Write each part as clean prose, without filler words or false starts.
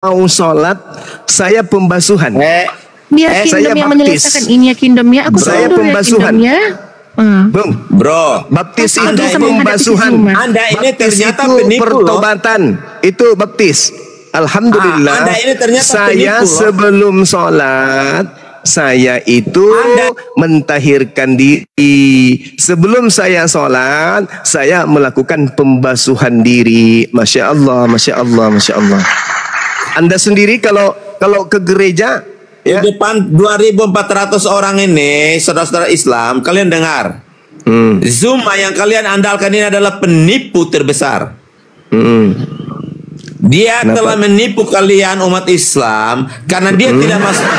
mau sholat, saya pembasuhan. Dia kingdom yang menyelesaikan ini ya kingdomnya. Aku saya pembasuhan. Bung, bro, baptis itu pembasuhan. Anda ini ternyata itu penipu pertobatan. Itu baptis. Alhamdulillah. Anda ini ternyata saya penipu, sebelum sholat, saya itu mentahirkan diri. Sebelum saya sholat, saya melakukan pembasuhan diri. Masya Allah, masya Allah, masya Allah. Anda sendiri kalau ke gereja, di depan 2.400 orang ini, saudara-saudara Islam, kalian dengar. Zuma yang kalian andalkan ini adalah penipu terbesar. Dia telah menipu kalian umat Islam karena dia tidak masuk.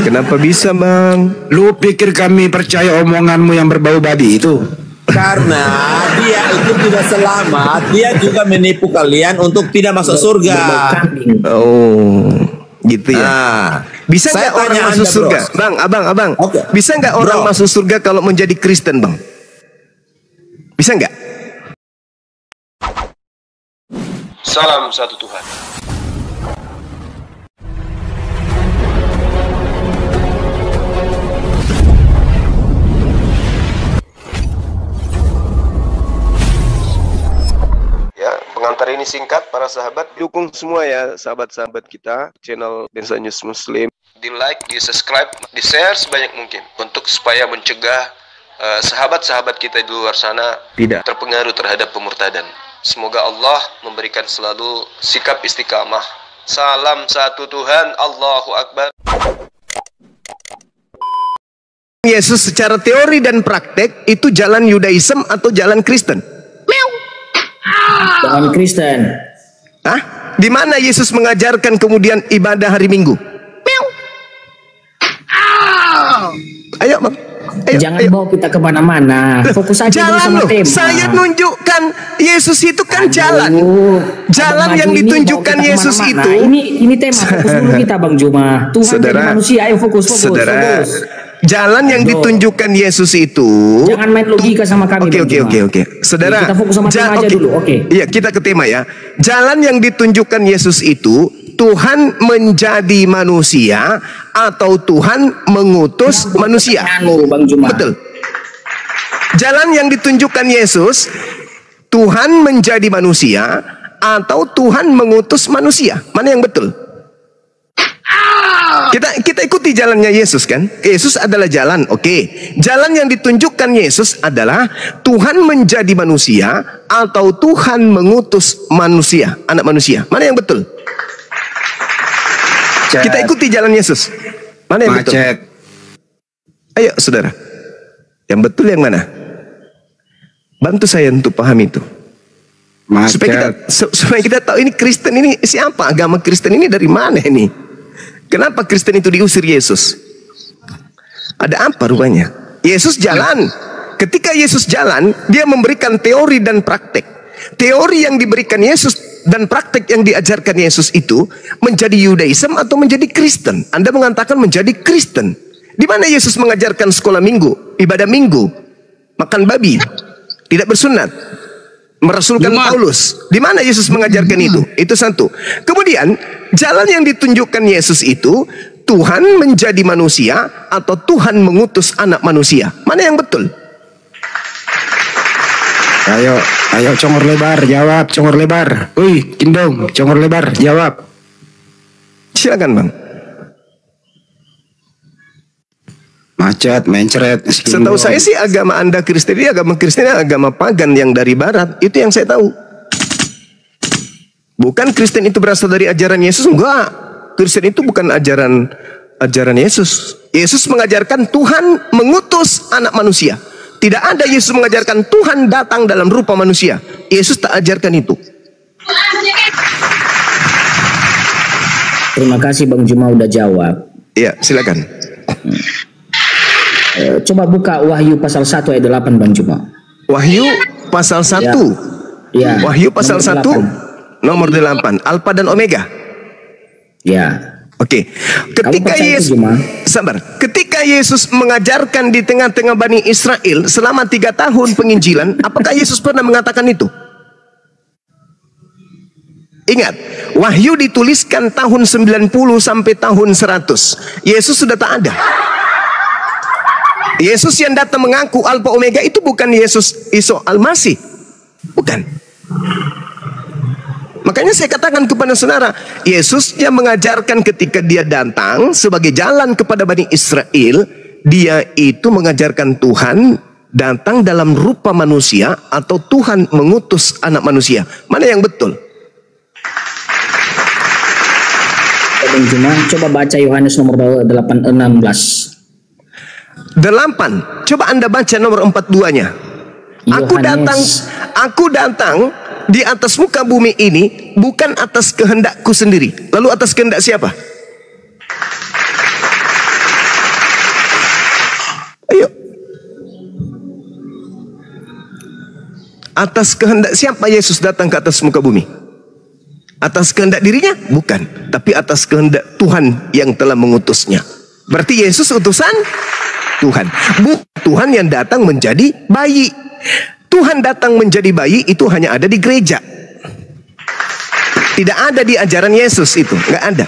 Kenapa bisa, Bang? Lu pikir kami percaya omonganmu yang berbau babi itu? Karena dia itu tidak selamat, dia juga menipu kalian untuk tidak masuk surga. Oh, gitu ya. Nah, bisa nggak orang masuk surga, Bang? Abang. Bisa nggak orang masuk surga kalau menjadi Kristen, Bang? Bisa nggak? Salam satu Tuhan. Ya, pengantar ini singkat para sahabat. Dukung semua ya sahabat-sahabat kita channel Densa News Muslim. Di like, di subscribe, di share sebanyak mungkin untuk supaya mencegah sahabat-sahabat kita di luar sana tidak terpengaruh terhadap pemurtadan. Semoga Allah memberikan selalu sikap istiqamah. Salam satu Tuhan, Allahu Akbar. Yesus secara teori dan praktek itu jalan Yudaism atau jalan Kristen? Jalan Kristen. Hah? Di mana Yesus mengajarkan kemudian ibadah hari Minggu? Ayo, Bang. Jangan bawa kita kemana-mana. Fokus aja dulu sama tema. Saya nunjukkan Yesus itu kan jalan. Jalan yang ditunjukkan Yesus itu. Ini tema. Fokus dulu kita, Bang Juma. Tuhan jadi manusia. Ayo fokus. Jalan yang ditunjukkan Yesus itu. Jangan main logika sama kami. Oke. Saudara, kita fokus sama tema aja dulu. Iya, kita ke tema ya. Jalan yang ditunjukkan Yesus itu, Tuhan menjadi manusia atau Tuhan mengutus manusia? Bang Juma. Betul. Jalan yang ditunjukkan Yesus, Tuhan menjadi manusia atau Tuhan mengutus manusia? Mana yang betul? Kita ikuti jalannya Yesus kan? Yesus adalah jalan, oke. Jalan yang ditunjukkan Yesus adalah Tuhan menjadi manusia atau Tuhan mengutus manusia, anak manusia. Mana yang betul? Kita ikuti jalan Yesus. Mana yang betul? Ayo saudara, yang betul yang mana? Bantu saya untuk paham itu. Supaya kita tahu ini Kristen ini siapa, agama Kristen ini dari mana ini? Kenapa Kristen itu diusir Yesus? Ada apa rupanya? Yesus jalan. Ketika Yesus jalan, dia memberikan teori dan praktek. Teori yang diberikan Yesus dan praktek yang diajarkan Yesus itu menjadi Yudaism atau menjadi Kristen. Anda mengatakan menjadi Kristen. Di mana Yesus mengajarkan sekolah minggu, ibadah minggu, makan babi, tidak bersunat, merasulkan Paulus? Di mana Yesus mengajarkan itu? Itu satu. Kemudian jalan yang ditunjukkan Yesus itu Tuhan menjadi manusia atau Tuhan mengutus anak manusia? Mana yang betul? Ayo congor lebar, jawab congor lebar. Wih, Kindong, congor lebar, jawab. Silakan, Bang. Macet, mencret. Setahu saya sih agama Anda Kristen ini agama pagan yang dari barat. Itu yang saya tahu. Bukan Kristen itu berasal dari ajaran Yesus, enggak. Kristen itu bukan ajaran Yesus. Yesus mengajarkan Tuhan mengutus anak manusia. Tidak ada Yesus mengajarkan Tuhan datang dalam rupa manusia. Yesus tak ajarkan itu. Terima kasih Bang Juma udah jawab. Iya, silakan. Coba buka Wahyu pasal 1 ayat 8 Bang Juma. Wahyu pasal 1. Ya. Wahyu pasal 1 nomor 8. Alfa dan Omega. Ya. Oke. Ketika Yesus mengajarkan di tengah-tengah Bani Israel selama 3 tahun penginjilan, apakah Yesus pernah mengatakan itu? Ingat, Wahyu dituliskan tahun 90 sampai tahun 100. Yesus sudah tak ada. Yesus yang datang mengaku Alfa Omega itu bukan Yesus Isa Al-Masih. Bukan. Makanya saya katakan kepada saudara, Yesus yang mengajarkan ketika dia datang sebagai jalan kepada Bani Israel, dia itu mengajarkan Tuhan datang dalam rupa manusia atau Tuhan mengutus anak manusia. Mana yang betul? Bang Juma, coba baca Yohanes nomor 8:16. 8. Coba Anda baca nomor 42-nya. Aku datang di atas muka bumi ini bukan atas kehendakku sendiri. Lalu atas kehendak siapa? Ayo. Atas kehendak siapa Yesus datang ke atas muka bumi? Atas kehendak dirinya? Bukan. Tapi atas kehendak Tuhan yang telah mengutusnya. Berarti Yesus utusan Tuhan. Bukan Tuhan yang datang menjadi bayi. Tuhan datang menjadi bayi itu hanya ada di gereja. Tidak ada di ajaran Yesus itu. Nggak ada.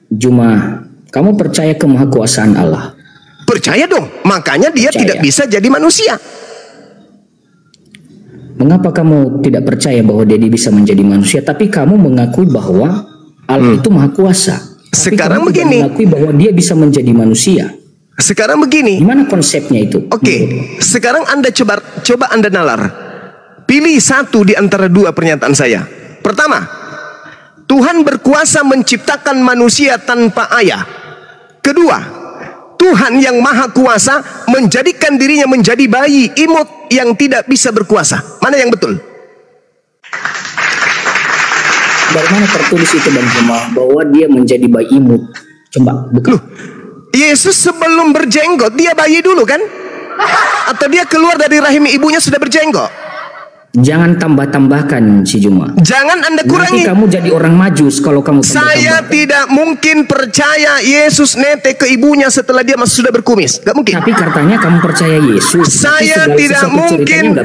Juma, kamu percaya kemahakuasaan Allah? Percaya dong. Makanya dia tidak bisa jadi manusia. Mengapa kamu tidak percaya bahwa dia bisa menjadi manusia, tapi kamu mengakui bahwa Allah itu maha kuasa? Sekarang begini. Mengakui bahwa dia bisa menjadi manusia. Sekarang begini. Gimana konsepnya itu? Oke. Sekarang Anda coba Anda nalar. Pilih satu di antara dua pernyataan saya. Pertama, Tuhan berkuasa menciptakan manusia tanpa ayah. Kedua, Tuhan yang maha kuasa menjadikan dirinya menjadi bayi imut yang tidak bisa berkuasa. Mana yang betul? Dari mana tertulis itu Bang Juma bahwa dia menjadi bayi imut? Coba buka. Loh, Yesus sebelum berjenggot dia bayi dulu kan? Atau dia keluar dari rahim ibunya sudah berjenggot? Jangan tambah-tambahkan si Juma. Jangan Anda kurangi. Nanti kamu jadi orang majus kalau kamu Saya tidak mungkin percaya Yesus netek ke ibunya setelah dia masih sudah berkumis. Gak mungkin. Tapi katanya kamu percaya Yesus. Saya tidak mungkin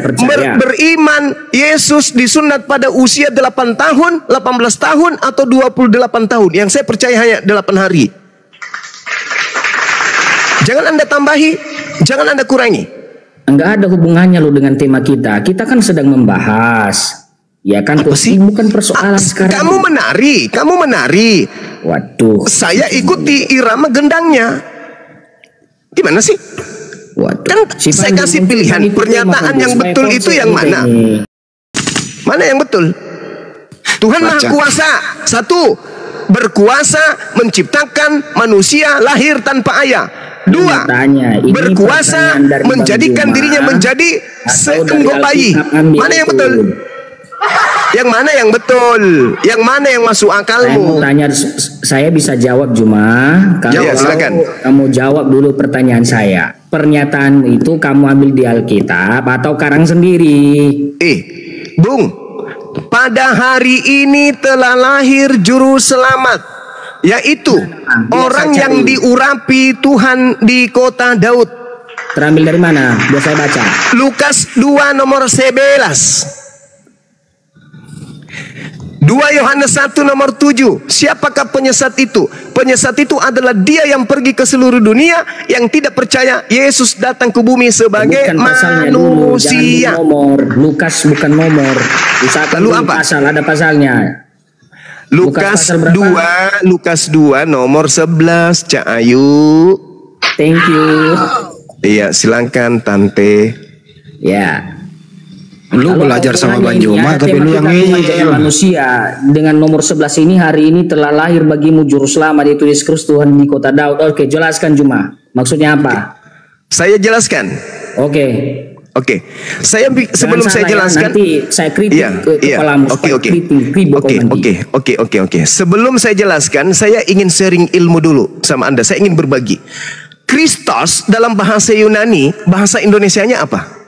beriman Yesus disunat pada usia 8 tahun, 18 tahun, atau 28 tahun. Yang saya percaya hanya 8 hari. Jangan Anda tambahi, jangan Anda kurangi. Enggak ada hubungannya lo dengan tema kita. Kita kan sedang membahas, ya kan? Bukan persoalan sekarang. Kamu menari. Waduh. Saya ikuti irama gendangnya. Gimana sih? Waduh. Kan saya kasih pilihan. Pernyataan yang betul itu yang mana? Mana yang betul? Tuhan Maha Kuasa. Satu, berkuasa menciptakan manusia lahir tanpa ayah. Dua, berkuasa menjadikan dirinya menjadi seenggo bayi. Mana yang betul? Yang mana yang betul? Yang mana yang masuk akalmu? Saya bisa jawab Juma. Kalau silakan. Kamu jawab dulu pertanyaan saya. Pernyataan itu kamu ambil di Alkitab atau karang sendiri? Bung, pada hari ini telah lahir juru selamat, yaitu orang yang diurapi Tuhan di kota Daud. Terambil dari mana? Biar saya baca. Lukas 2 nomor 11. 2 Yohanes 1 nomor 7. Siapakah penyesat itu? Penyesat itu adalah dia yang pergi ke seluruh dunia, yang tidak percaya Yesus datang ke bumi sebagai manusia. Nomor. Lukas bukan nomor. Lalu apa? Pasal, ada pasalnya. Lukas 2 nomor 11, Cak Ayu. Thank you. Iya, silakan Tante. Ya. Lu belajar sama Bang Juma, tapi lu yang manusia dengan nomor 11 ini, hari ini telah lahir bagimu juru selamat, yaitu Yesus Kristus Tuhan di kota Daud. Oke, jelaskan Juma. Maksudnya apa? Saya jelaskan. Oke. Saya sebelum saya jelaskan, nanti saya kritik kepalamu. Oke. Sebelum saya jelaskan, saya ingin sharing ilmu dulu sama Anda. Saya ingin berbagi. Kristos dalam bahasa Yunani, bahasa Indonesianya apa?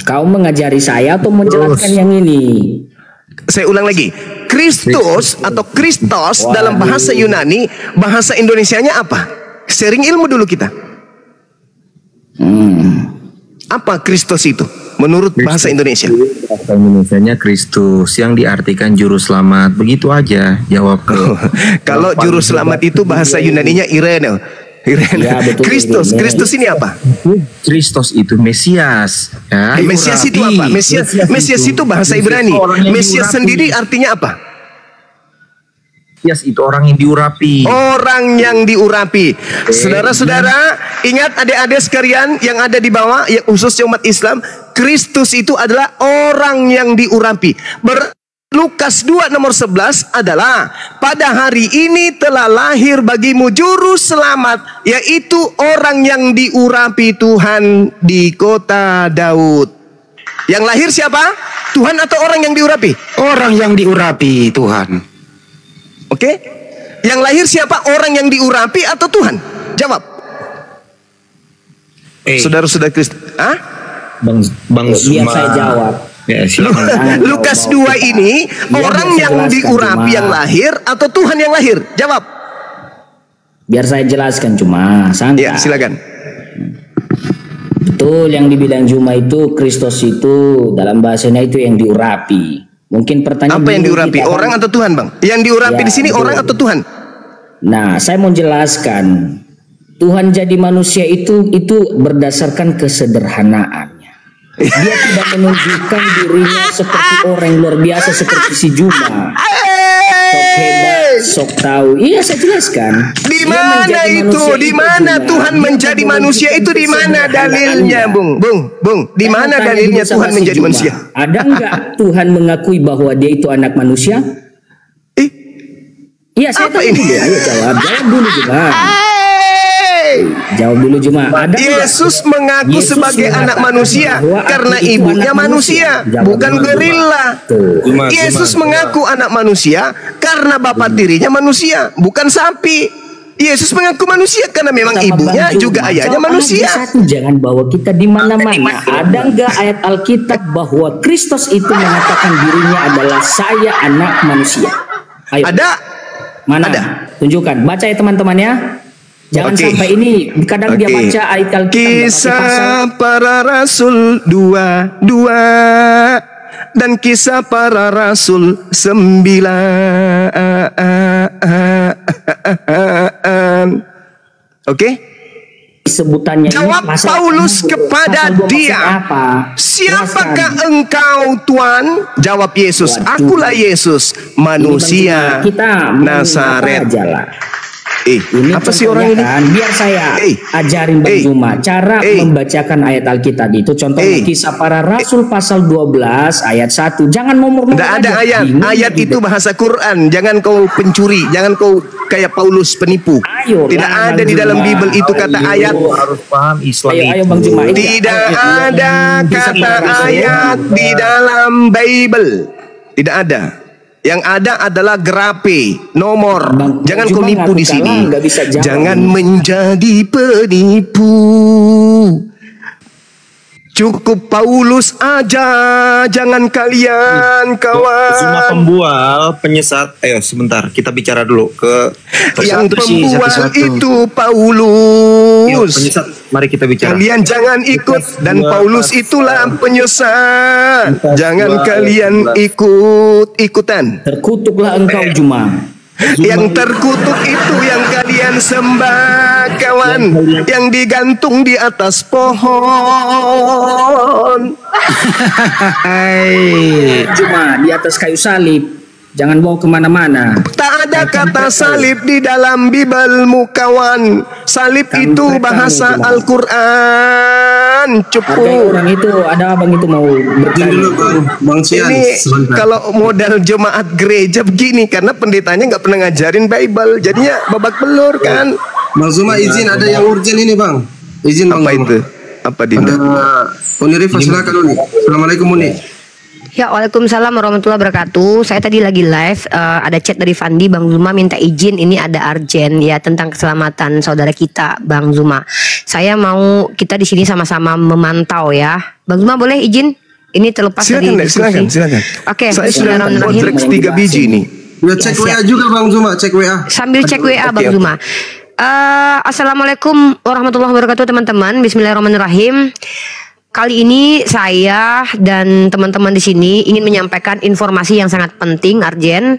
Kau mengajari saya atau menjelaskan yang ini? Saya ulang lagi. Kristus atau Kristos dalam bahasa Yunani, bahasa Indonesianya apa? Sharing ilmu dulu kita. Apa Kristus itu? menurut bahasa Indonesia. Bahasa Indonesianya Kristus, yang diartikan juru selamat. Begitu aja jawab ke. Kalau juru selamat itu bahasa Yunaninya Irene. Ya, betul, Kristus, Irene. Kristus ini apa? Kristus itu Mesias. Ya, Mesias itu apa? Mesias itu bahasa Ibrani. Mesias sendiri artinya apa? Mesias itu orang yang diurapi. Orang yang diurapi. Saudara-saudara, ingat adik-adik sekalian yang ada di bawah, ya, khususnya umat Islam, Kristus itu adalah orang yang diurapi. Lukas 2 nomor 11 adalah pada hari ini telah lahir bagimu juru selamat, yaitu orang yang diurapi Tuhan di kota Daud. Yang lahir siapa? Tuhan atau orang yang diurapi? Orang yang diurapi Tuhan. Oke? Yang lahir siapa? Orang yang diurapi atau Tuhan? Jawab. Saudara-saudara Kristus. Bang Biar saya jawab. Ya, Lukas 2 ini orang yang diurapi yang lahir atau Tuhan yang lahir? Jawab. Biar saya jelaskan cuma santai. Ya, silakan. Betul yang dibilang Juma itu Kristus itu dalam bahasanya itu yang diurapi. Mungkin pertanyaan apa yang diurapi? Orang atau Tuhan, Bang? Yang diurapi Ya, di sini betul. orang atau Tuhan? Nah, saya mau jelaskan. Tuhan jadi manusia itu berdasarkan kesederhanaannya. Dia tidak menunjukkan dirinya seperti orang yang luar biasa seperti si Juma. Sok hebat, sok tahu. Iya, saya jelaskan. Di mana itu? Di mana Tuhan menjadi manusia itu? Di mana dalilnya, Bung? Di mana dalilnya Tuhan menjadi manusia? Ada enggak Tuhan mengakui bahwa dia itu anak manusia? Iya, saya apa tanya ini? dulu. Ayo jawab dulu Juma. Jawab dulu Juma. Ada Yesus enggak? mengaku Yesus sebagai anak mengatakan manusia bahwa karena aku itu ibunya anak manusia, Jawab bukan Juma. gorila. Tuh. Yesus mengaku anak manusia karena bapak tirinya manusia, bukan sapi. Yesus mengaku manusia karena memang Sama ibunya Bang juga Juma. ayahnya Jawab manusia. aja satu, jangan bawa kita di mana-mana. Ada enggak ayat Alkitab bahwa Kristus itu mengatakan dirinya adalah saya anak manusia? Ayo. Ada. Mana? Ada. Tunjukkan. Baca ya teman-teman ya. Jangan Oke. sampai ini kadang dia baca ayat Alkitab nggak pakai pasal. Kisah para Rasul 2 dan Kisah para Rasul 9. Oke? Sebutannya ini Jawab pasal Paulus kepada pasal 2 maksud dia. apa? Siapakah Jelaskan. engkau Tuhan? Jawab Yesus. Waduh. Akulah Yesus, manusia Ini Bang Juma, kita Nazaret. apa aja lah. Ini apa sih orang ini? Biar saya ajarin Bang Juma cara membacakan ayat Alkitab itu. Contohnya Kisah para Rasul pasal 12 ayat 1. Jangan nomor-nomor. Tidak ada aja. ayat. Bingung Ayat gitu. itu bahasa Quran. Jangan kau pencuri. Jangan kau kayak Paulus penipu. Ayo, Tidak lah, ada Bang di dalam Juma. Bible itu kata ayat. harus paham Islam. Ayo Bang Juma. Ini Tidak ayat ada yang bisa kata kita baca. ayat di dalam Bible. Tidak ada. Yang ada adalah grape, nomor. Bang, Jangan Juma kau nipu ngaku di sini. kalah, nggak bisa jawab. Jangan menjadi penipu. Cukup Paulus aja, jangan kalian kawan. Semua pembual, penyesat. Ayo sebentar, kita bicara dulu ke Yang satu sih, pembual satu-satu. itu Yuk, Paulus. penyesat, mari kita bicara. Kalian jangan ikut dan Paulus itulah penyesat. Jangan kalian ikut-ikutan. Terkutuklah engkau Juma. Yang terkutuk itu yang kalian sembah kawan, yang digantung di atas pohon. Juma di atas kayu salib. Jangan bawa kemana-mana. Tak ada kata salib di dalam Bibelmu kawan. Salib itu bahasa Al-Quran. Ada Cukup. orang itu, ada abang itu mau bertanya. Bang Sian, Ini sebentar. kalau modal jemaat gereja begini, karena pendetanya nggak pernah ngajarin Bible, jadinya babak belur kan. Bang Zuma izin, ada yang urgent ini Bang. Izin Bang Apa Zuma. itu? Apa Dinda? Ada Uni Rifa, silakan Uni. Assalamualaikum Uni. Ya, waalaikumsalam warahmatullahi wabarakatuh. Saya tadi lagi live, ada chat dari Fandi, Bang Zuma minta izin, ini ada urgent ya tentang keselamatan saudara kita, Bang Zuma. Saya mau kita di sini sama-sama memantau ya. Bang Zuma boleh izin? Ini terlepas dari Silakan, Dek, diskusi. silakan. Oke, Saya sudah bismillahirrahmanirrahim. kontrak 3 biji nih. Ya cek WA juga Bang Zuma, cek WA. Sambil cek WA Bang oke. Zuma. Assalamualaikum warahmatullahi wabarakatuh teman-teman. Bismillahirrahmanirrahim. Kali ini saya dan teman-teman di sini ingin menyampaikan informasi yang sangat penting, Arjen.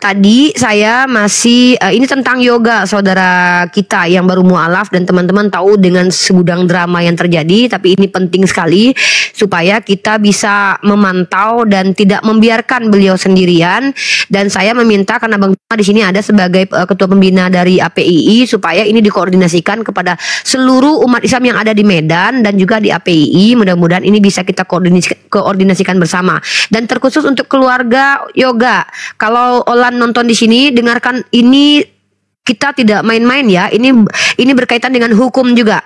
Tadi saya masih ini tentang yoga, saudara kita yang baru mualaf dan teman-teman tahu dengan segudang drama yang terjadi, tapi ini penting sekali supaya kita bisa memantau dan tidak membiarkan beliau sendirian. Dan saya meminta karena Bang Zuma di sini ada sebagai ketua pembina dari APII supaya ini dikoordinasikan kepada seluruh umat Islam yang ada di Medan dan juga di APII. Mudah-mudahan ini bisa kita koordinasikan bersama. Dan terkhusus untuk keluarga yoga, kalau Olan nonton di sini, dengarkan ini, kita tidak main-main ya. Ini berkaitan dengan hukum juga.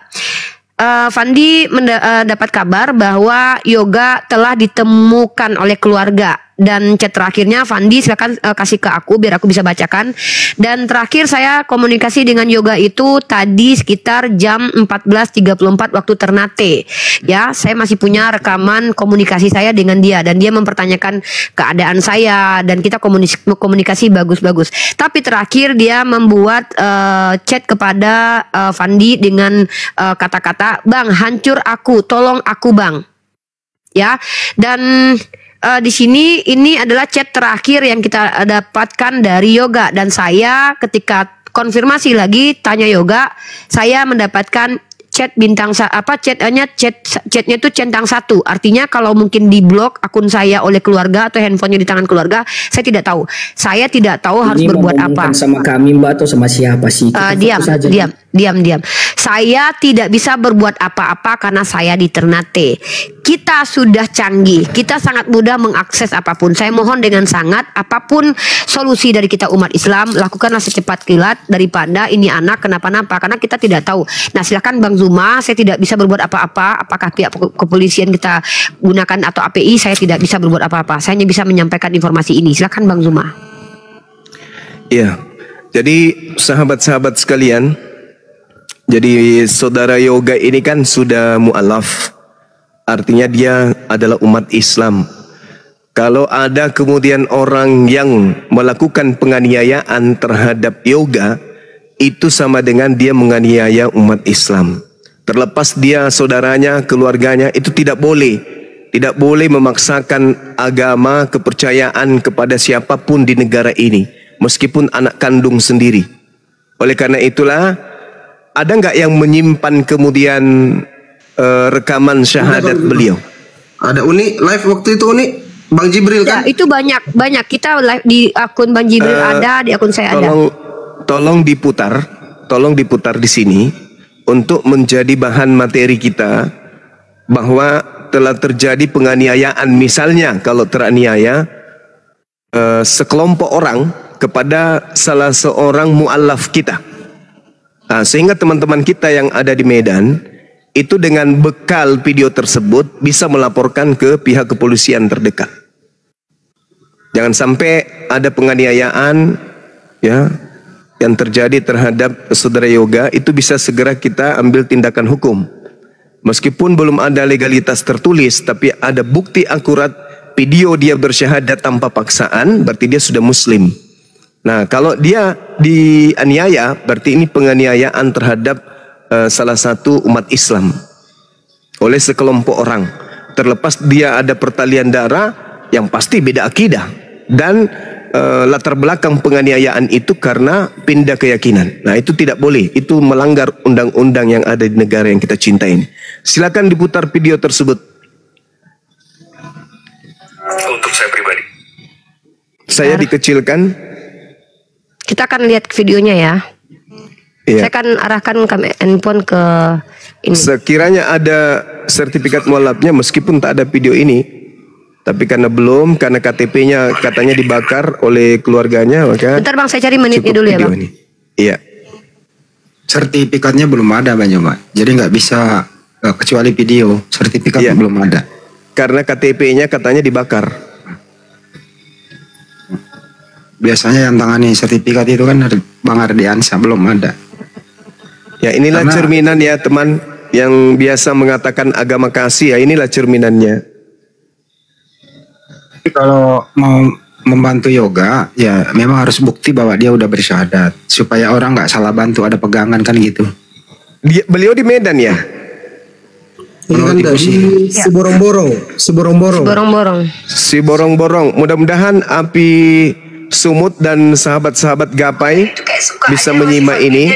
Fandi mendapat kabar bahwa yoga telah ditemukan oleh keluarga. Dan chat terakhirnya Fandi silakan kasih ke aku biar aku bisa bacakan. Dan terakhir saya komunikasi dengan yoga itu tadi sekitar jam 14.34 waktu Ternate. Ya, saya masih punya rekaman komunikasi saya dengan dia dan dia mempertanyakan keadaan saya dan kita komunikasi bagus-bagus. Tapi terakhir dia membuat chat kepada Fandi dengan kata-kata, "Bang, hancur aku, tolong aku, Bang." Ya, dan di sini ini adalah chat terakhir yang kita dapatkan dari yoga dan saya ketika konfirmasi lagi tanya yoga, saya mendapatkan chat bintang chatnya itu centang 1. Artinya kalau mungkin di blok akun saya oleh keluarga atau handphonenya di tangan keluarga, saya tidak tahu. Saya tidak tahu harus berbuat apa. Sama kami Mbak atau sama siapa sih? Diam. Saya tidak bisa berbuat apa-apa karena saya di Ternate. Kita sudah canggih, kita sangat mudah mengakses apapun. Saya mohon dengan sangat, apapun solusi dari kita umat Islam, lakukanlah secepat kilat daripada ini anak kenapa-napa, karena kita tidak tahu. Nah, silakan Bang Zuma, saya tidak bisa berbuat apa-apa. Apakah pihak kepolisian kita gunakan atau API, saya tidak bisa berbuat apa-apa. Saya hanya bisa menyampaikan informasi ini. Silakan Bang Zuma. Iya, jadi sahabat-sahabat sekalian, jadi saudara yoga ini kan sudah mu'alaf. Artinya dia adalah umat Islam. Kalau ada kemudian orang yang melakukan penganiayaan terhadap yoga, itu sama dengan dia menganiaya umat Islam. Terlepas dia saudaranya, keluarganya, itu tidak boleh. Tidak boleh memaksakan agama, kepercayaan kepada siapapun di negara ini, meskipun anak kandung sendiri. Oleh karena itulah, ada nggak yang menyimpan kemudian rekaman syahadat beliau? Ada Uni live waktu itu, Uni Bang Jibril kan? Ya, itu banyak kita live di akun Bang Jibril ada, di akun saya ada. Tolong diputar di sini untuk menjadi bahan materi kita bahwa telah terjadi penganiayaan, misalnya kalau teraniaya sekelompok orang kepada salah seorang mu'alaf kita. Nah, sehingga teman-teman kita yang ada di Medan itu dengan bekal video tersebut bisa melaporkan ke pihak kepolisian terdekat. Jangan sampai ada penganiayaan ya yang terjadi terhadap saudara yoga, itu bisa segera kita ambil tindakan hukum. Meskipun belum ada legalitas tertulis, tapi ada bukti akurat video dia bersyahadat tanpa paksaan, berarti dia sudah muslim. Nah, kalau dia dianiaya, berarti ini penganiayaan terhadap salah satu umat Islam oleh sekelompok orang. Terlepas dia ada pertalian darah, yang pasti beda akidah dan latar belakang penganiayaan itu karena pindah keyakinan. Nah, itu tidak boleh, itu melanggar undang-undang yang ada di negara yang kita cintai. Silakan diputar video tersebut. Untuk saya pribadi, saya dikecilkan. Kita akan lihat videonya ya. Iya. Saya akan arahkan handphone ke ini. Sekiranya ada sertifikat mualafnya, meskipun tak ada video ini, tapi karena belum, karena KTP-nya katanya dibakar oleh keluarganya, maka bentar Bang, saya cari menitnya dulu ya Bang. Ini. Iya. Sertifikatnya belum ada Bang Joma. Jadi nggak bisa kecuali video. Sertifikat belum ada. Karena KTP-nya katanya dibakar. Biasanya yang tangani sertifikat itu kan Bang Ardiansa, belum ada. Ya, inilah cerminan ya teman yang biasa mengatakan agama kasih, ya inilah cerminannya. Kalau mau membantu yoga, ya memang harus bukti bahwa dia udah bersyahadat, supaya orang nggak salah bantu, ada pegangan kan gitu. Beliau di Medan ya? Ini kan dari si borong-borong. Si borong-borong. Mudah-mudahan api sumut dan sahabat-sahabat gapai bisa menyimak ini.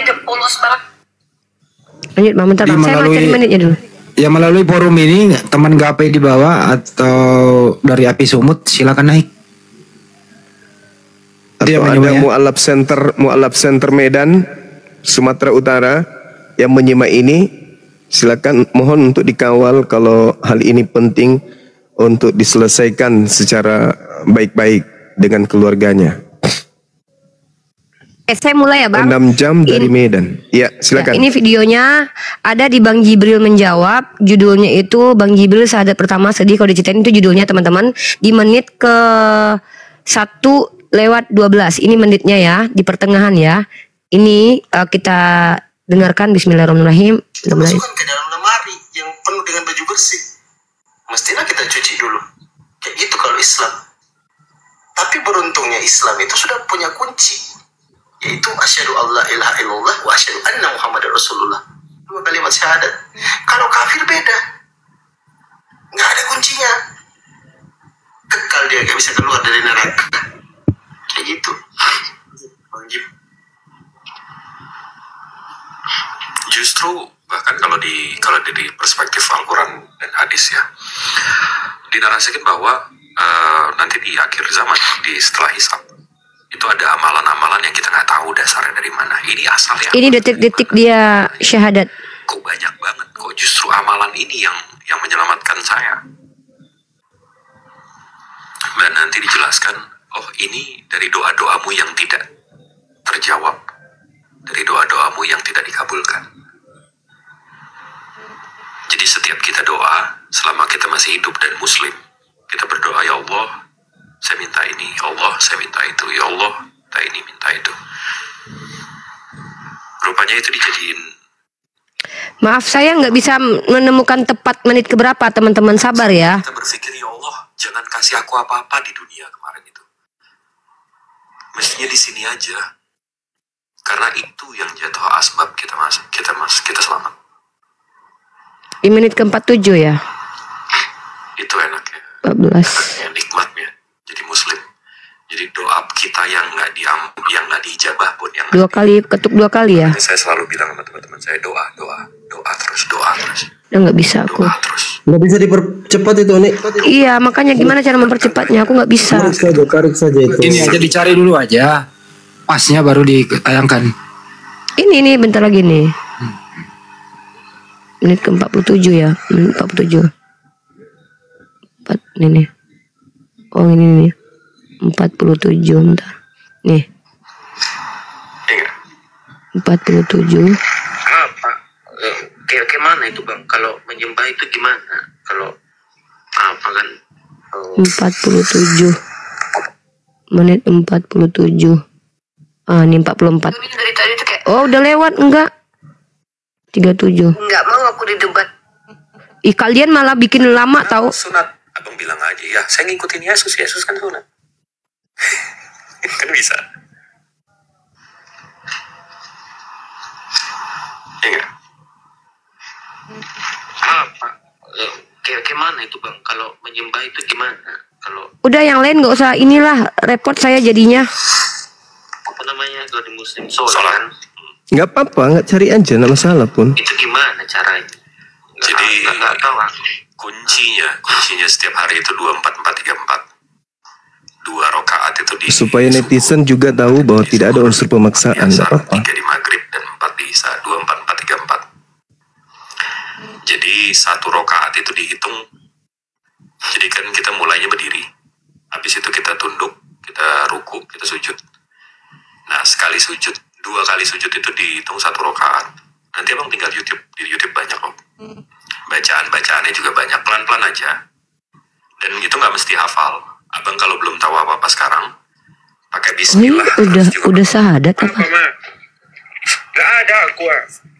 Lanjut, Bang, bentar, Bang. Saya baca menitnya dulu. Ya, melalui forum ini teman gapai di bawah atau dari api sumut silakan naik. Atau ada Mu'alaf Center Medan, Sumatera Utara yang menyimak ini, silakan mohon untuk dikawal kalau hal ini penting untuk diselesaikan secara baik-baik dengan keluarganya. Saya mulai ya, Bang. 6 jam dari Medan. Ya, silakan. Ya, ini videonya ada di Bang Jibril menjawab. Judulnya itu Bang Jibril sahadat pertama sedih. Kalau diceritain itu judulnya, teman-teman. Di menit ke 1:12. Ini menitnya ya, di pertengahan ya. Ini kita dengarkan. Bismillahirrahmanirrahim. Masukkan ke dalam lemari yang penuh dengan baju bersih. Mestinya kita cuci dulu. Kayak gitu kalau Islam. Tapi beruntungnya Islam itu sudah punya kunci, yaitu asyhadu alla ilaha illallah wa asyhadu anna muhammadar rasulullah. 2 kalimat syahadat. Kalau kafir beda, nggak ada kuncinya, kekal dia, nggak bisa keluar dari neraka. Kayak gitu. Justru bahkan kalau dari perspektif Al-Quran dan hadis ya, dinarasikan bahwa nanti di akhir zaman, setelah hisab, itu ada amalan-amalan yang kita nggak tahu dasarnya dari mana. Ini asalnya. Ini detik-detik dia syahadat. Kok banyak banget? Kok justru amalan ini yang menyelamatkan saya? Dan nanti dijelaskan, oh ini dari doa-doamu yang tidak terjawab, dari doa-doamu yang tidak dikabulkan. Jadi setiap kita doa, selama kita masih hidup dan muslim, kita berdoa, ya Allah, saya minta ini, ya Allah, saya minta itu, ya Allah, minta ini, minta itu. Rupanya itu dijadiin. Maaf, saya nggak bisa menemukan tepat menit keberapa, teman-teman, sabar ya. Kita berpikir, ya Allah, jangan kasih aku apa-apa di dunia kemarin itu. Mestinya di sini aja. Karena itu yang jatuh asbab kita selamat. Di menit ke-47 ya. Itu enaknya. 14. Nikmatnya jadi muslim. Jadi doa kita yang nggak dijabah pun yang 2 kali, ketuk 2 kali ya. Saya selalu bilang sama teman-teman saya, doa terus. Udah nggak bisa aku. Nggak bisa dipercepat itu, Nek. Iya, makanya gimana cara mempercepatnya? Aku nggak bisa. Tarik saja itu. Ini aja dicari dulu aja. Pasnya baru ditayangkan. Ini bentar lagi nih. Menit ke-47 ya. Menit 47. Ini. Oh, ini nih. 47 bentar. Nih. 47. Apa? Kayak mana itu, Bang? Kalau menyembah itu gimana? Kalau apa kan? 47. Menit 47. Ah, ini 44. Oh, udah lewat enggak? 37. Enggak mau aku didebat. Ih, kalian malah bikin lama tahu. Sunat. Abang bilang aja, ya saya ngikutin Yesus kan sunat. Kan bisa. Iya. Apa? Kayak mana itu, Bang? Kalau menyembah itu gimana? Kalau udah yang lain nggak usah, inilah repot saya jadinya. apa namanya, kalau di muslim sholat. Nggak apa-apa, nggak cari aja, nggak masalah pun. Itu gimana caranya? Jadi nggak tahu aku. Kuncinya setiap hari itu 24-4-3-4. 2 rakaat itu di supaya netizen juga tahu bahwa tidak ada unsur pemaksaan, nggak apa-apa. 3 di maghrib dan 4 di isya, 24-4-3-4. Jadi 1 rakaat itu dihitung. Jadi kan kita mulainya berdiri, habis itu kita tunduk, kita ruku, kita sujud. Nah, sekali sujud, 2 kali sujud itu dihitung 1 rakaat. Nanti abang tinggal di YouTube banyak kok. Bacaannya juga banyak, pelan-pelan aja. Dan itu nggak mesti hafal. Abang kalau belum tahu apa-apa sekarang, pakai bismillah. Udah syahadat apa? Nggak ada aku.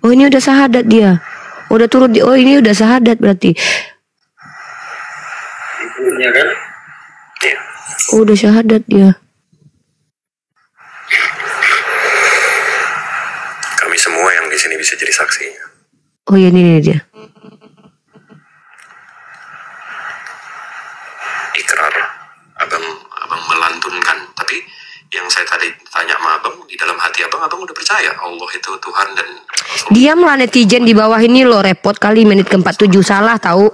Oh, ini udah syahadat dia. Udah turun di. Oh, ini udah syahadat berarti. Iya kan? Iya. Oh, udah syahadat dia. Kami semua yang di sini bisa jadi saksi. Oh, iya, ini dia. melantunkan. Tapi yang saya tadi tanya sama abang, di dalam hati abang udah percaya Allah itu Tuhan dan Diam lah netizen di bawah ini lo, repot kali menit ke-47 salah tahu.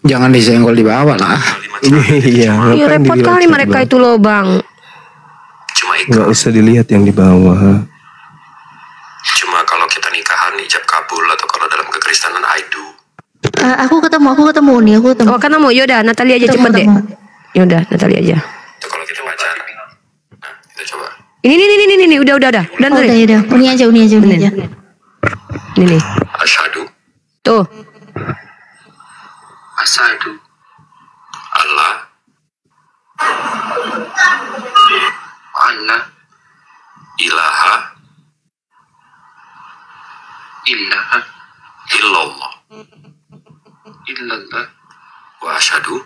Jangan disenggol di bawah lah. Iya, Ya, repot kali mereka itu lo bang. cuma nggak usah dilihat yang di bawah. Cuma kalau kita nikahan ijab kabul, atau kalau dalam kekristenan aidu. Aku ketemu nih, aku ketemu. Oh kan mau, yaudah Natalia aja cepet deh. Yaudah Natalia aja. Itu kalau kita pacaran. Nah, kita coba. Ini udah. Udah. Uni aja. Ini nih. Asyhadu. Tuh. Asyhadu. Allah. Allah. Ilaha. Illallah. Wa asyhadu.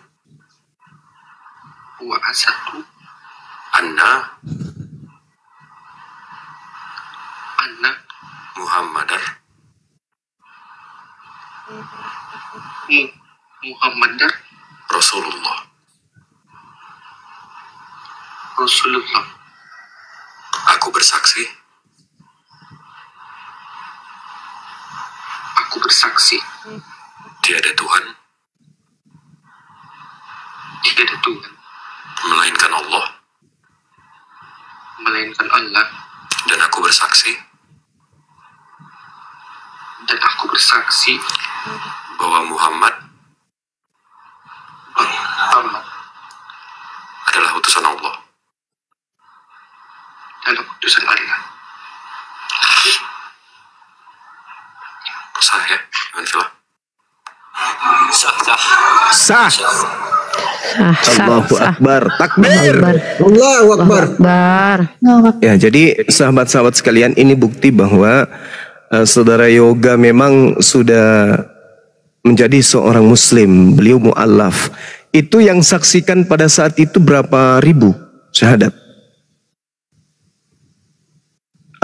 Anna Muhammadar Rasulullah. Aku bersaksi. Tiada Tuhan melainkan Allah. Dan aku bersaksi bahwa Muhammad adalah utusan Allah. Sah ya, Iman Villa? Sah. Allahu Akbar. Takbir. Allahu Akbar. Ya, jadi sahabat-sahabat sekalian, ini bukti bahwa saudara Yoga memang sudah menjadi seorang muslim. Beliau mu'allaf. Itu yang saksikan pada saat itu berapa ribu syahadat?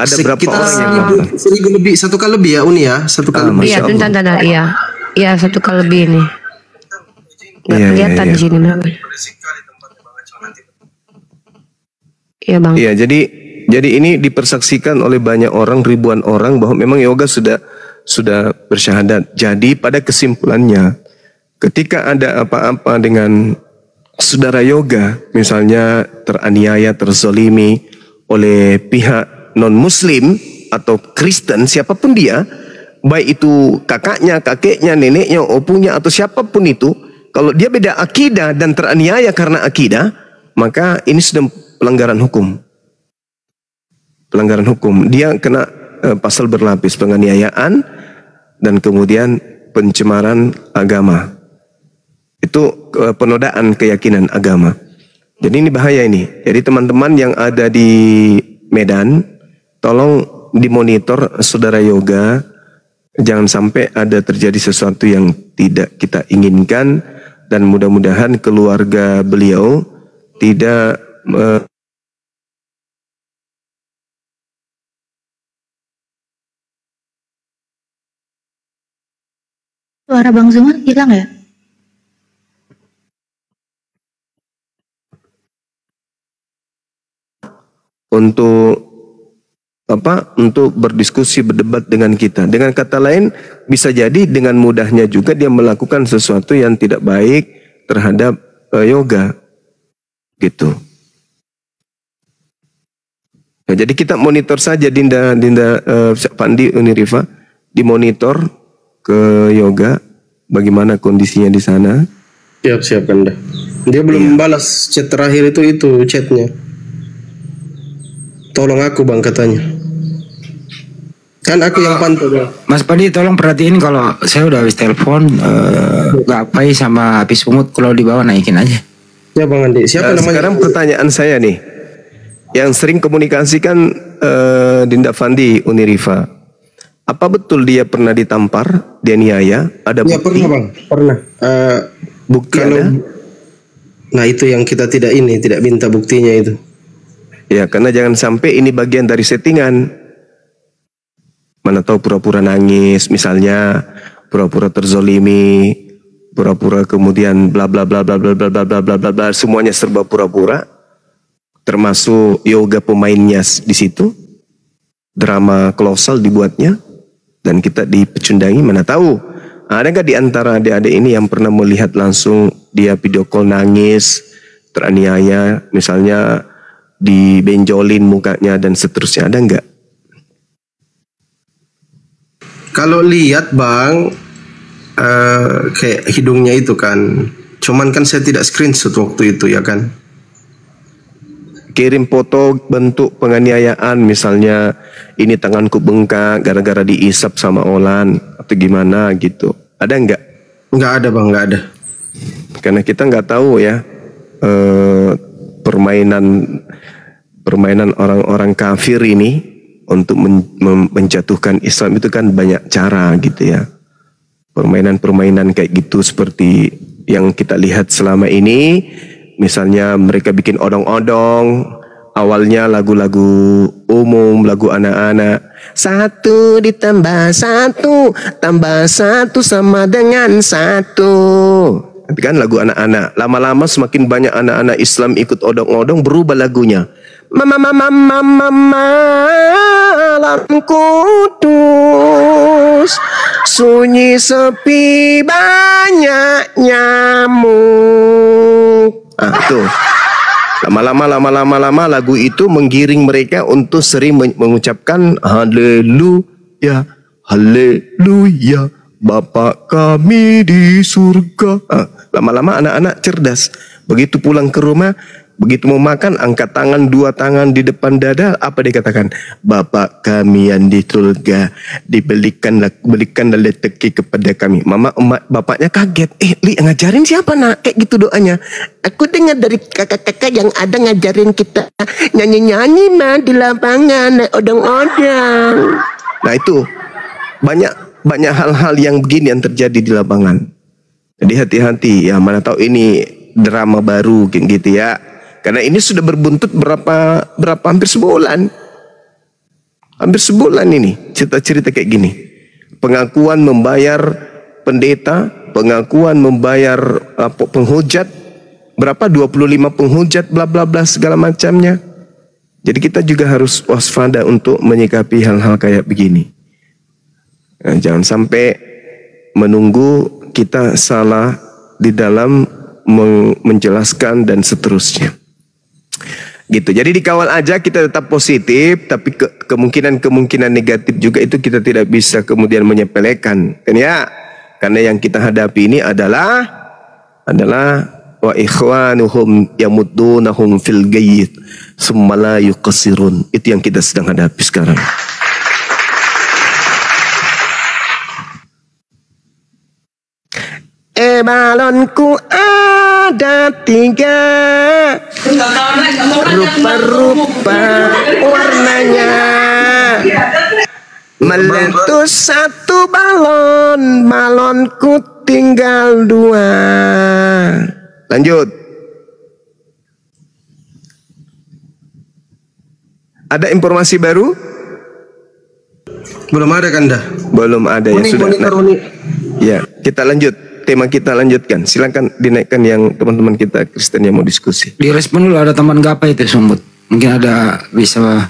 Ada berapa orang yang nonton? 1000 lebih, 1 kali lebih ya Uni ya, 1 kali lebih. Iya, tanda. Iya 1 kali lebih nih. Gak kelihatan di sini berapa. Iya bang. Iya, jadi ini dipersaksikan oleh banyak orang, ribuan orang, bahwa memang Yoga sudah bersyahadat. Jadi pada kesimpulannya, ketika ada apa-apa dengan saudara Yoga, misalnya teraniaya, terzalimi oleh pihak non-muslim atau Kristen, siapapun dia, baik itu kakaknya, kakeknya, neneknya, opunya, atau siapapun itu, kalau dia beda akidah dan teraniaya karena akidah, maka ini sudah pelanggaran hukum. Pelanggaran hukum. Dia kena pasal berlapis, penganiayaan dan kemudian pencemaran agama. Itu penodaan keyakinan agama. Jadi ini bahaya ini. Jadi teman-teman yang ada di Medan, tolong dimonitor saudara Yoga. Jangan sampai ada terjadi sesuatu yang tidak kita inginkan. Dan mudah-mudahan keluarga beliau tidak Suara Bang Zuma hilang ya? untuk berdiskusi, berdebat dengan kita. Dengan kata lain, bisa jadi dengan mudahnya juga dia melakukan sesuatu yang tidak baik terhadap Yoga, gitu. Nah, jadi kita monitor saja Dinda Fandi Unirifa, dimonitor ke Yoga, bagaimana kondisinya di sana. Siap Anda. Dia belum balas chat terakhir itu chatnya. Tolong aku bang katanya. Kan aku yang pantau bang. Mas Padi tolong perhatiin kalau saya udah habis telepon Gapai sama Api Sumut, kalau di bawah naikin aja. Ya bang Andi. Siapa namanya? Sekarang pertanyaan saya nih, yang sering komunikasikan Dinda Fandi Unirifa, apa betul dia pernah ditampar, dia niaya? Ada bukti? Ya pernah bang, pernah. Bukti kalau, ada? Nah itu yang kita tidak minta buktinya itu. Ya, karena jangan sampai ini bagian dari settingan. Mana tahu pura-pura nangis, misalnya pura-pura terzolimi, pura-pura kemudian bla bla bla bla bla bla bla bla bla bla bla, semuanya serba pura-pura. termasuk yoga pemainnya di situ, drama kolosal dibuatnya, dan kita dipecundangi. Mana tahu ada nggak di antara adik-adik ini yang pernah melihat langsung dia video call nangis, teraniaya, misalnya dibenjolin mukanya dan seterusnya, ada nggak? Kalau lihat Bang, kayak hidungnya itu kan, cuman kan saya tidak screenshot waktu itu ya kan. Kirim foto bentuk penganiayaan, misalnya ini tanganku bengkak gara-gara diisap sama Olan atau gimana gitu, ada nggak? Nggak ada Bang, nggak ada. Karena kita nggak tahu ya, permainan orang-orang kafir ini untuk menjatuhkan Islam itu kan banyak cara gitu ya. Permainan-permainan kayak gitu seperti yang kita lihat selama ini. Misalnya mereka bikin odong-odong, awalnya lagu-lagu umum, lagu anak-anak. 1 ditambah 1 tambah 1 sama dengan 1. Itu kan lagu anak-anak. Lama-lama semakin banyak anak-anak Islam ikut odong-odong, berubah lagunya. Malam kudus, sunyi sepi banyak nyamuk. Tuh. Lama-lama lagu itu menggiring mereka untuk sering mengucapkan haleluya, haleluya, Bapa kami di surga. Lama-lama anak-anak cerdas. Begitu pulang ke rumah, begitu mau makan, angkat tangan, 2 tangan di depan dada, apa dia katakan? Bapa kami yang di surga, belikanlah rezeki kepada kami. Bapaknya kaget. Li, ngajarin siapa nak? Kayak gitu doanya. Aku dengar dari kakak-kakak yang ada ngajarin kita nyanyi-nyanyi mah di lapangan, odong-odong. Nah itu banyak hal-hal yang begini yang terjadi di lapangan. Jadi hati-hati ya, mana tahu ini drama baru kayak gitu ya. Karena ini sudah berbuntut berapa hampir sebulan. Hampir sebulan ini cerita-cerita kayak gini. Pengakuan membayar pendeta, pengakuan membayar penghujat, berapa 25 penghujat bla bla bla segala macamnya. Jadi kita juga harus waspada untuk menyikapi hal-hal kayak begini. Nah, jangan sampai menunggu kita salah di dalam menjelaskan dan seterusnya. Gitu. Jadi dikawal aja, kita tetap positif, tapi kemungkinan negatif juga itu kita tidak bisa kemudian menyepelekan, kan ya? Karena yang kita hadapi ini adalah wa ikhwanuhum yamuddunahum fil gayyid summa la yuqsirun. Itu yang kita sedang hadapi sekarang. Balonku ada 3, rupa-rupa warnanya, meletus 1 balon, balonku tinggal 2. Lanjut. Ada informasi baru? Belum ada kan dah? Belum ada ya, sudah. Ya, kita lanjut. Tema kita lanjutkan. Silakan dinaikkan yang teman-teman kita Kristen yang mau diskusi. Direspon dulu, ada teman gapai itu Sumbut. Mungkin ada bisa.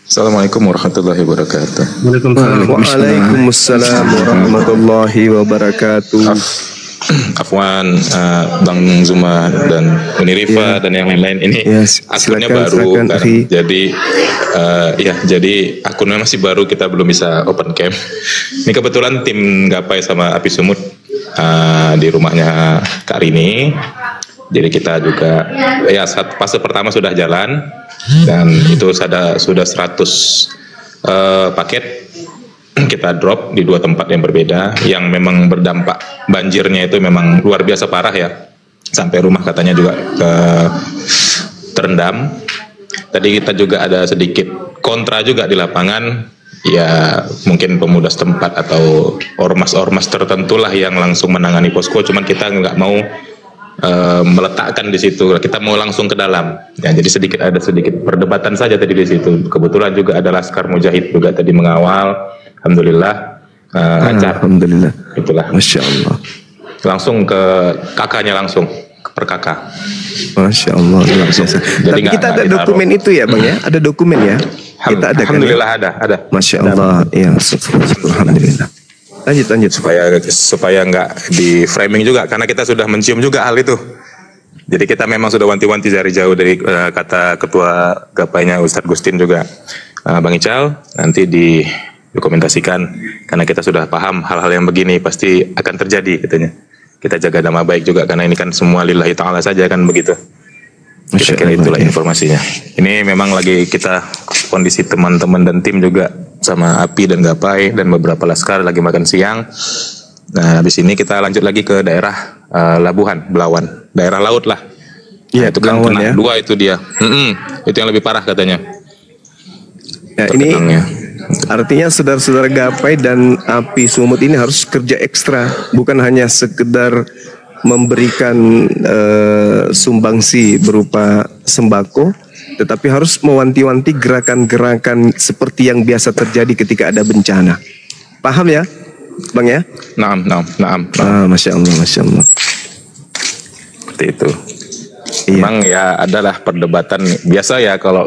Assalamualaikum warahmatullahi wabarakatuh. Waalaikumsalam warahmatullahi wabarakatuh. Afwan, Bang Zuma dan Unirifa dan yang lain-lain ini akunnya baru kan. Jadi jadi akunnya masih baru, kita belum bisa open cam. Ini kebetulan tim Gapai sama Api Sumut di rumahnya Kak Rini. Jadi kita juga ya fase pertama sudah jalan dan itu sudah 100 paket kita drop di 2 tempat yang berbeda yang memang berdampak banjirnya itu memang luar biasa parah ya, sampai rumah katanya juga terendam. Tadi kita juga ada sedikit kontra juga di lapangan ya, mungkin pemuda setempat atau ormas-ormas tertentu lah yang langsung menangani posko, cuman kita nggak mau meletakkan di situ, kita mau langsung ke dalam ya. Jadi ada sedikit perdebatan saja tadi di situ. Kebetulan juga ada Laskar Mujahid juga tadi mengawal. Alhamdulillah lancar. Alhamdulillah. Itulah. Masya Allah. Langsung ke kakaknya langsung per kakak. Masya Allah, luar biasa. Tapi kita ada dokumen itu ya Bang ya? Ada dokumen ya? Kita ada kan? Alhamdulillah ada. Masya Allah, ya. Alhamdulillah. Lanjut. Supaya nggak di framing juga, karena kita sudah mencium juga hal itu. Jadi kita memang sudah wanti-wanti dari jauh dari kata ketua gapainya Ustadz Gustin juga, Bang Ical, nanti dokumentasikan karena kita sudah paham hal-hal yang begini pasti akan terjadi katanya. Kita jaga nama baik juga karena ini kan semua lillahi ta'ala saja kan begitu. Kira-kira itulah informasinya. Ini memang lagi kita kondisi teman-teman dan tim juga sama Api dan Gapai dan beberapa laskar lagi makan siang. Nah, habis ini kita lanjut lagi ke daerah Labuhan, Belawan, daerah laut lah. Iya, itu kan kena ya. 2 itu dia. Itu yang lebih parah katanya. Ya, ini artinya saudara-saudara Gapai dan Api Sumut ini harus kerja ekstra, bukan hanya sekedar memberikan sumbangsi berupa sembako, tetapi harus mewanti-wanti gerakan-gerakan seperti yang biasa terjadi ketika ada bencana. Paham ya, Bang ya? Naam. Masya Allah. Seperti itu. Memang ya adalah perdebatan biasa ya kalau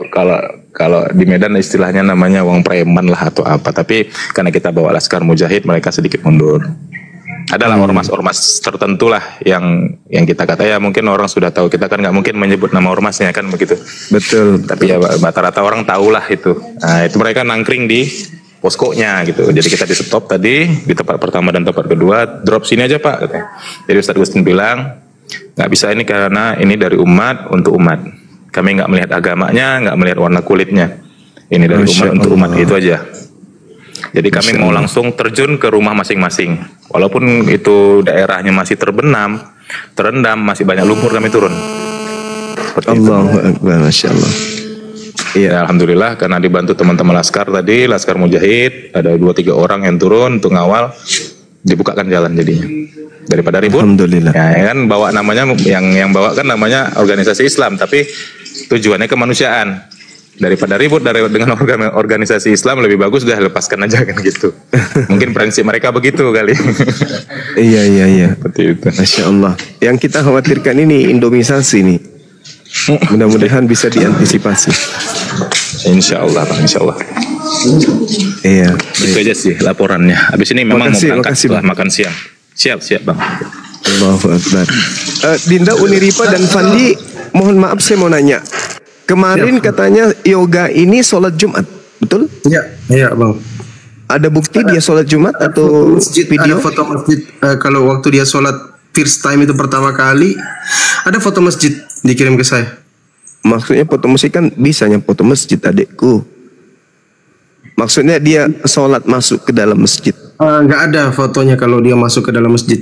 di Medan istilahnya namanya wong preman lah atau apa. Tapi karena kita bawa laskar mujahid, mereka sedikit mundur. Adalah ormas-ormas tertentu lah yang kita kata ya mungkin orang sudah tahu, kita kan nggak mungkin menyebut nama ormasnya kan begitu. Betul. Tapi ya rata-rata orang tahu lah itu. Nah itu mereka nangkring di poskonya gitu. Jadi kita di stop tadi di tempat pertama dan tempat kedua, drop sini aja Pak katanya. Jadi Ustadz Gustin bilang nggak bisa ini karena ini dari umat untuk umat. Kami nggak melihat agamanya, nggak melihat warna kulitnya. Ini dari umat untuk umat, itu aja. Jadi kami mau langsung terjun ke rumah masing-masing. Walaupun itu daerahnya masih terendam, masih banyak lumpur, kami turun. Allahu Akbar, Masya Allah. Iya, alhamdulillah karena dibantu teman-teman laskar tadi, laskar mujahid, ada 2-3 orang yang turun untuk ngawal, dibukakan jalan jadinya. Daripada ribut, alhamdulillah. Ya kan bawa namanya yang bawa kan namanya organisasi Islam, tapi tujuannya kemanusiaan. Daripada ribut dengan organisasi Islam, lebih bagus udah lepaskan aja kan gitu. Mungkin prinsip mereka begitu kali. Iya. Seperti itu. Masya Allah. Yang kita khawatirkan ini indomisasi nih. Mudah-mudahan bisa diantisipasi. Insya Allah Bang, insya Allah. Iya. Itu aja sih laporannya. Habis ini memang mau berangkat setelah makan siang. Siap Bang. Allahu Akbar. Dinda, Uniripa dan Fandi, mohon maaf saya mau nanya. Kemarin katanya yoga ini sholat Jumat, betul? Iya Bang. Ada bukti dia sholat Jumat atau masjid, video? ada foto masjid. Kalau waktu dia sholat first time itu pertama kali, ada foto masjid dikirim ke saya. Maksudnya foto masjid kan bisanya foto masjid adekku. Maksudnya dia sholat masuk ke dalam masjid. Nggak ada fotonya kalau dia masuk ke dalam masjid.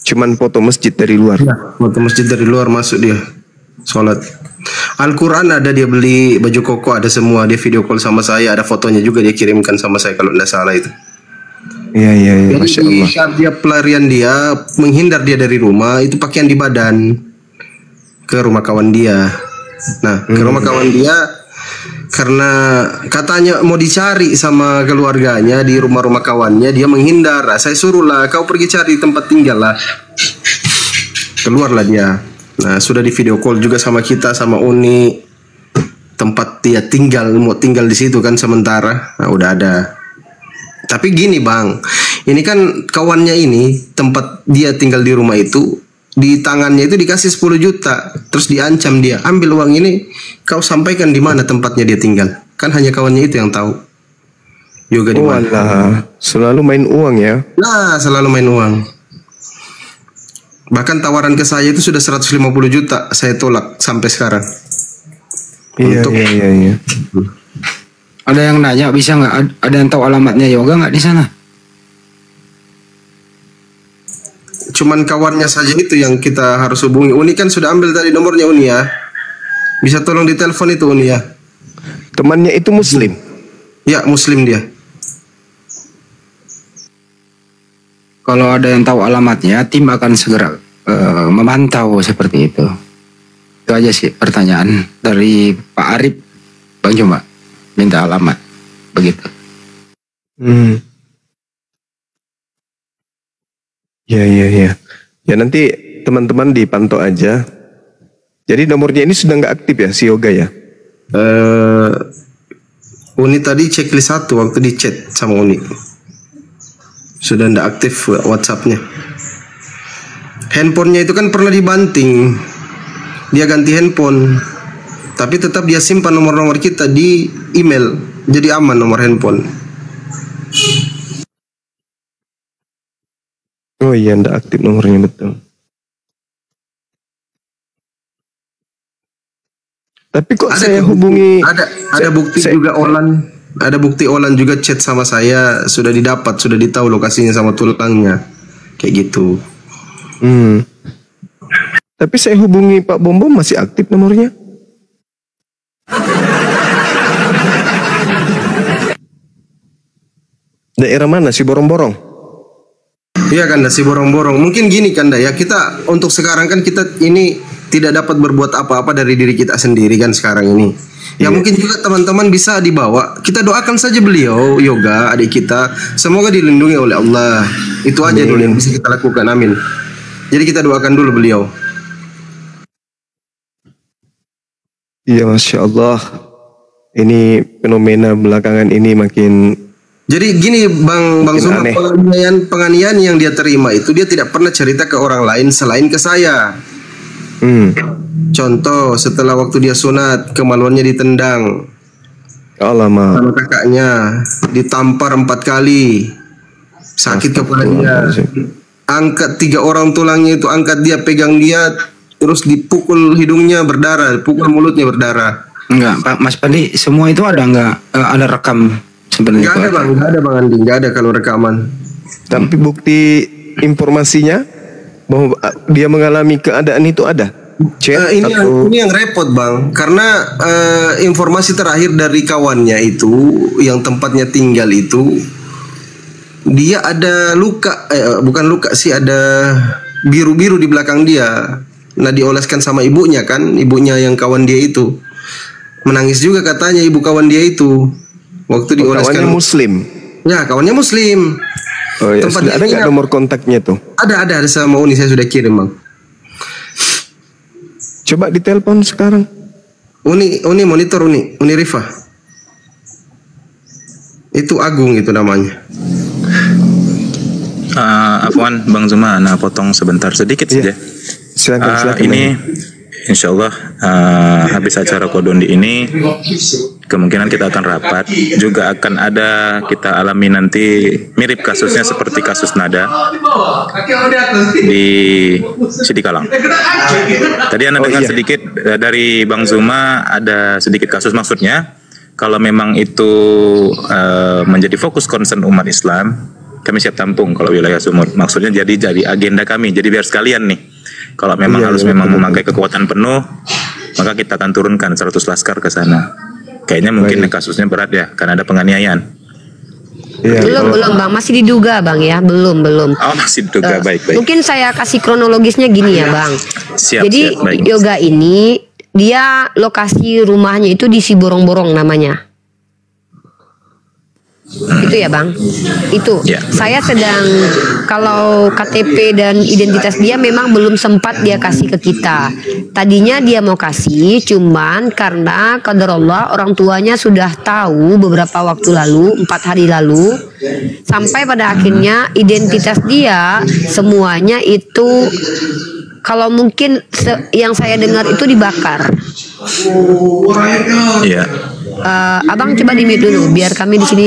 Cuman foto masjid dari luar. Ya, foto masjid dari luar masuk dia sholat. Al-Quran ada, dia beli baju koko, ada semua. Dia video call sama saya, ada fotonya juga dia kirimkan sama saya kalau tidak salah itu. Iya, Masya Allah. Jadi saat dia pelarian dia, menghindar dia dari rumah, itu pakaian di badan ke rumah kawan dia. Nah, ke rumah kawan dia karena katanya mau dicari sama keluarganya di rumah-rumah kawannya, dia menghindar. Saya suruh lah, kau pergi cari tempat tinggal lah. Keluarlah dia. Nah, sudah di video call juga sama kita, sama Uni, tempat dia tinggal, mau tinggal di situ kan sementara. Nah, udah ada. Tapi gini Bang, ini kan kawannya ini, tempat dia tinggal di rumah itu, di tangannya itu dikasih 10 juta, terus diancam dia, ambil uang ini, kau sampaikan di mana tempatnya dia tinggal. Kan hanya kawannya itu yang tahu. Yoga di mana. Selalu main uang ya? Nah, selalu main uang. Bahkan tawaran ke saya itu sudah 150 juta, saya tolak sampai sekarang. Iya. Ada yang nanya bisa nggak? Ada yang tahu alamatnya yoga nggak di sana? Cuman kawannya saja itu yang kita harus hubungi. Uni kan sudah ambil tadi nomornya Uni ya. Bisa tolong ditelepon itu Uni ya. Temannya itu Muslim? Ya, Muslim dia. Kalau ada yang tahu alamatnya, tim akan segera memantau seperti itu. Itu aja sih pertanyaan dari Pak Arif. Bang Juma minta alamat, begitu. Ya. Ya nanti teman-teman dipantau aja. Jadi nomornya ini sudah nggak aktif ya si Yoga ya? Uni tadi checklist 1 waktu di chat sama Uni. Sudah nggak aktif WhatsAppnya. Handphonenya itu kan pernah dibanting. Dia ganti handphone. Tapi tetap dia simpan nomor-nomor kita di email. Jadi aman nomor handphone. Oh iya, ndak aktif nomornya, betul. Tapi kok ada saya hubungi... Ada bukti juga Olan. Ada bukti Olan juga chat sama saya. Sudah didapat, sudah ditahu lokasinya sama tulangnya. Kayak gitu. Tapi saya hubungi Pak Bom Bom masih aktif nomornya. Daerah mana si Borong-Borong? Iya Kanda, si Borong-Borong. Mungkin gini Kanda ya, kita untuk sekarang kan kita ini tidak dapat berbuat apa-apa dari diri kita sendiri kan sekarang ini. Ya mungkin juga teman-teman bisa dibawa. Kita doakan saja beliau, Yoga, adik kita. Semoga dilindungi oleh Allah. Itu aja dulu yang bisa kita lakukan, amin. Jadi kita doakan dulu beliau. Iya, Masya Allah. Ini fenomena belakangan ini makin... Jadi gini Bang Zuma, penganiayaan yang dia terima itu dia tidak pernah cerita ke orang lain selain ke saya. Contoh, setelah waktu dia sunat, kemaluannya ditendang. Alamak. Sama kakaknya ditampar 4 kali. Sakit kepalanya. Angkat 3 orang tulangnya itu, angkat dia, pegang dia, terus dipukul hidungnya berdarah, pukul mulutnya berdarah. Enggak, Pak Mas Pandi, semua itu ada enggak ada rekam sebenarnya? Enggak ada Bang Andi, enggak ada kalau rekaman. Tapi bukti informasinya bahwa dia mengalami keadaan itu ada. Ini yang repot Bang, karena informasi terakhir dari kawannya itu yang tempatnya tinggal itu, dia ada luka, bukan luka sih, ada biru-biru di belakang dia. Nah dioleskan sama ibunya kan, ibunya yang kawan dia itu menangis juga katanya ibu kawan dia itu waktu dioleskan. Kawannya Muslim. Ya kawannya Muslim. Oh ya, ada nggak nomor kontaknya tuh? Ada sama Uni, saya sudah kirim Bang. Coba ditelepon sekarang. Uni monitor Uni Rifa. Itu Agung itu namanya. Afwan Bang Zuma, nah potong sebentar sedikit saja. Silakan. Ini insya Allah habis acara Kodondi ini kemungkinan kita akan rapat, juga akan ada kita alami nanti mirip kasusnya seperti kasus Nada di Sidikalang. Tadi Anda dengar sedikit dari Bang Zuma, ada sedikit kasus, maksudnya kalau memang itu menjadi fokus concern umat Islam, kami siap tampung kalau wilayah Sumut. Maksudnya jadi agenda kami, jadi biar sekalian nih. Kalau memang harus memakai kekuatan penuh, maka kita akan turunkan 100 laskar ke sana. Kayaknya mungkin kasusnya berat ya, karena ada penganiayaan. Belum Bang, masih diduga Bang ya, belum. Oh masih diduga, baik. Mungkin saya kasih kronologisnya gini ya Bang. Jadi Yoga ini, dia lokasi rumahnya itu di Siborong-Borong namanya. Itu ya Bang, itu saya sedang, kalau KTP dan identitas dia memang belum sempat dia kasih ke kita. Tadinya dia mau kasih, cuman karena qadarullah orang tuanya sudah tahu beberapa waktu lalu, 4 hari lalu, sampai pada akhirnya identitas dia semuanya itu, kalau mungkin yang saya dengar itu dibakar. Abang coba di-mute dulu biar kami di sini,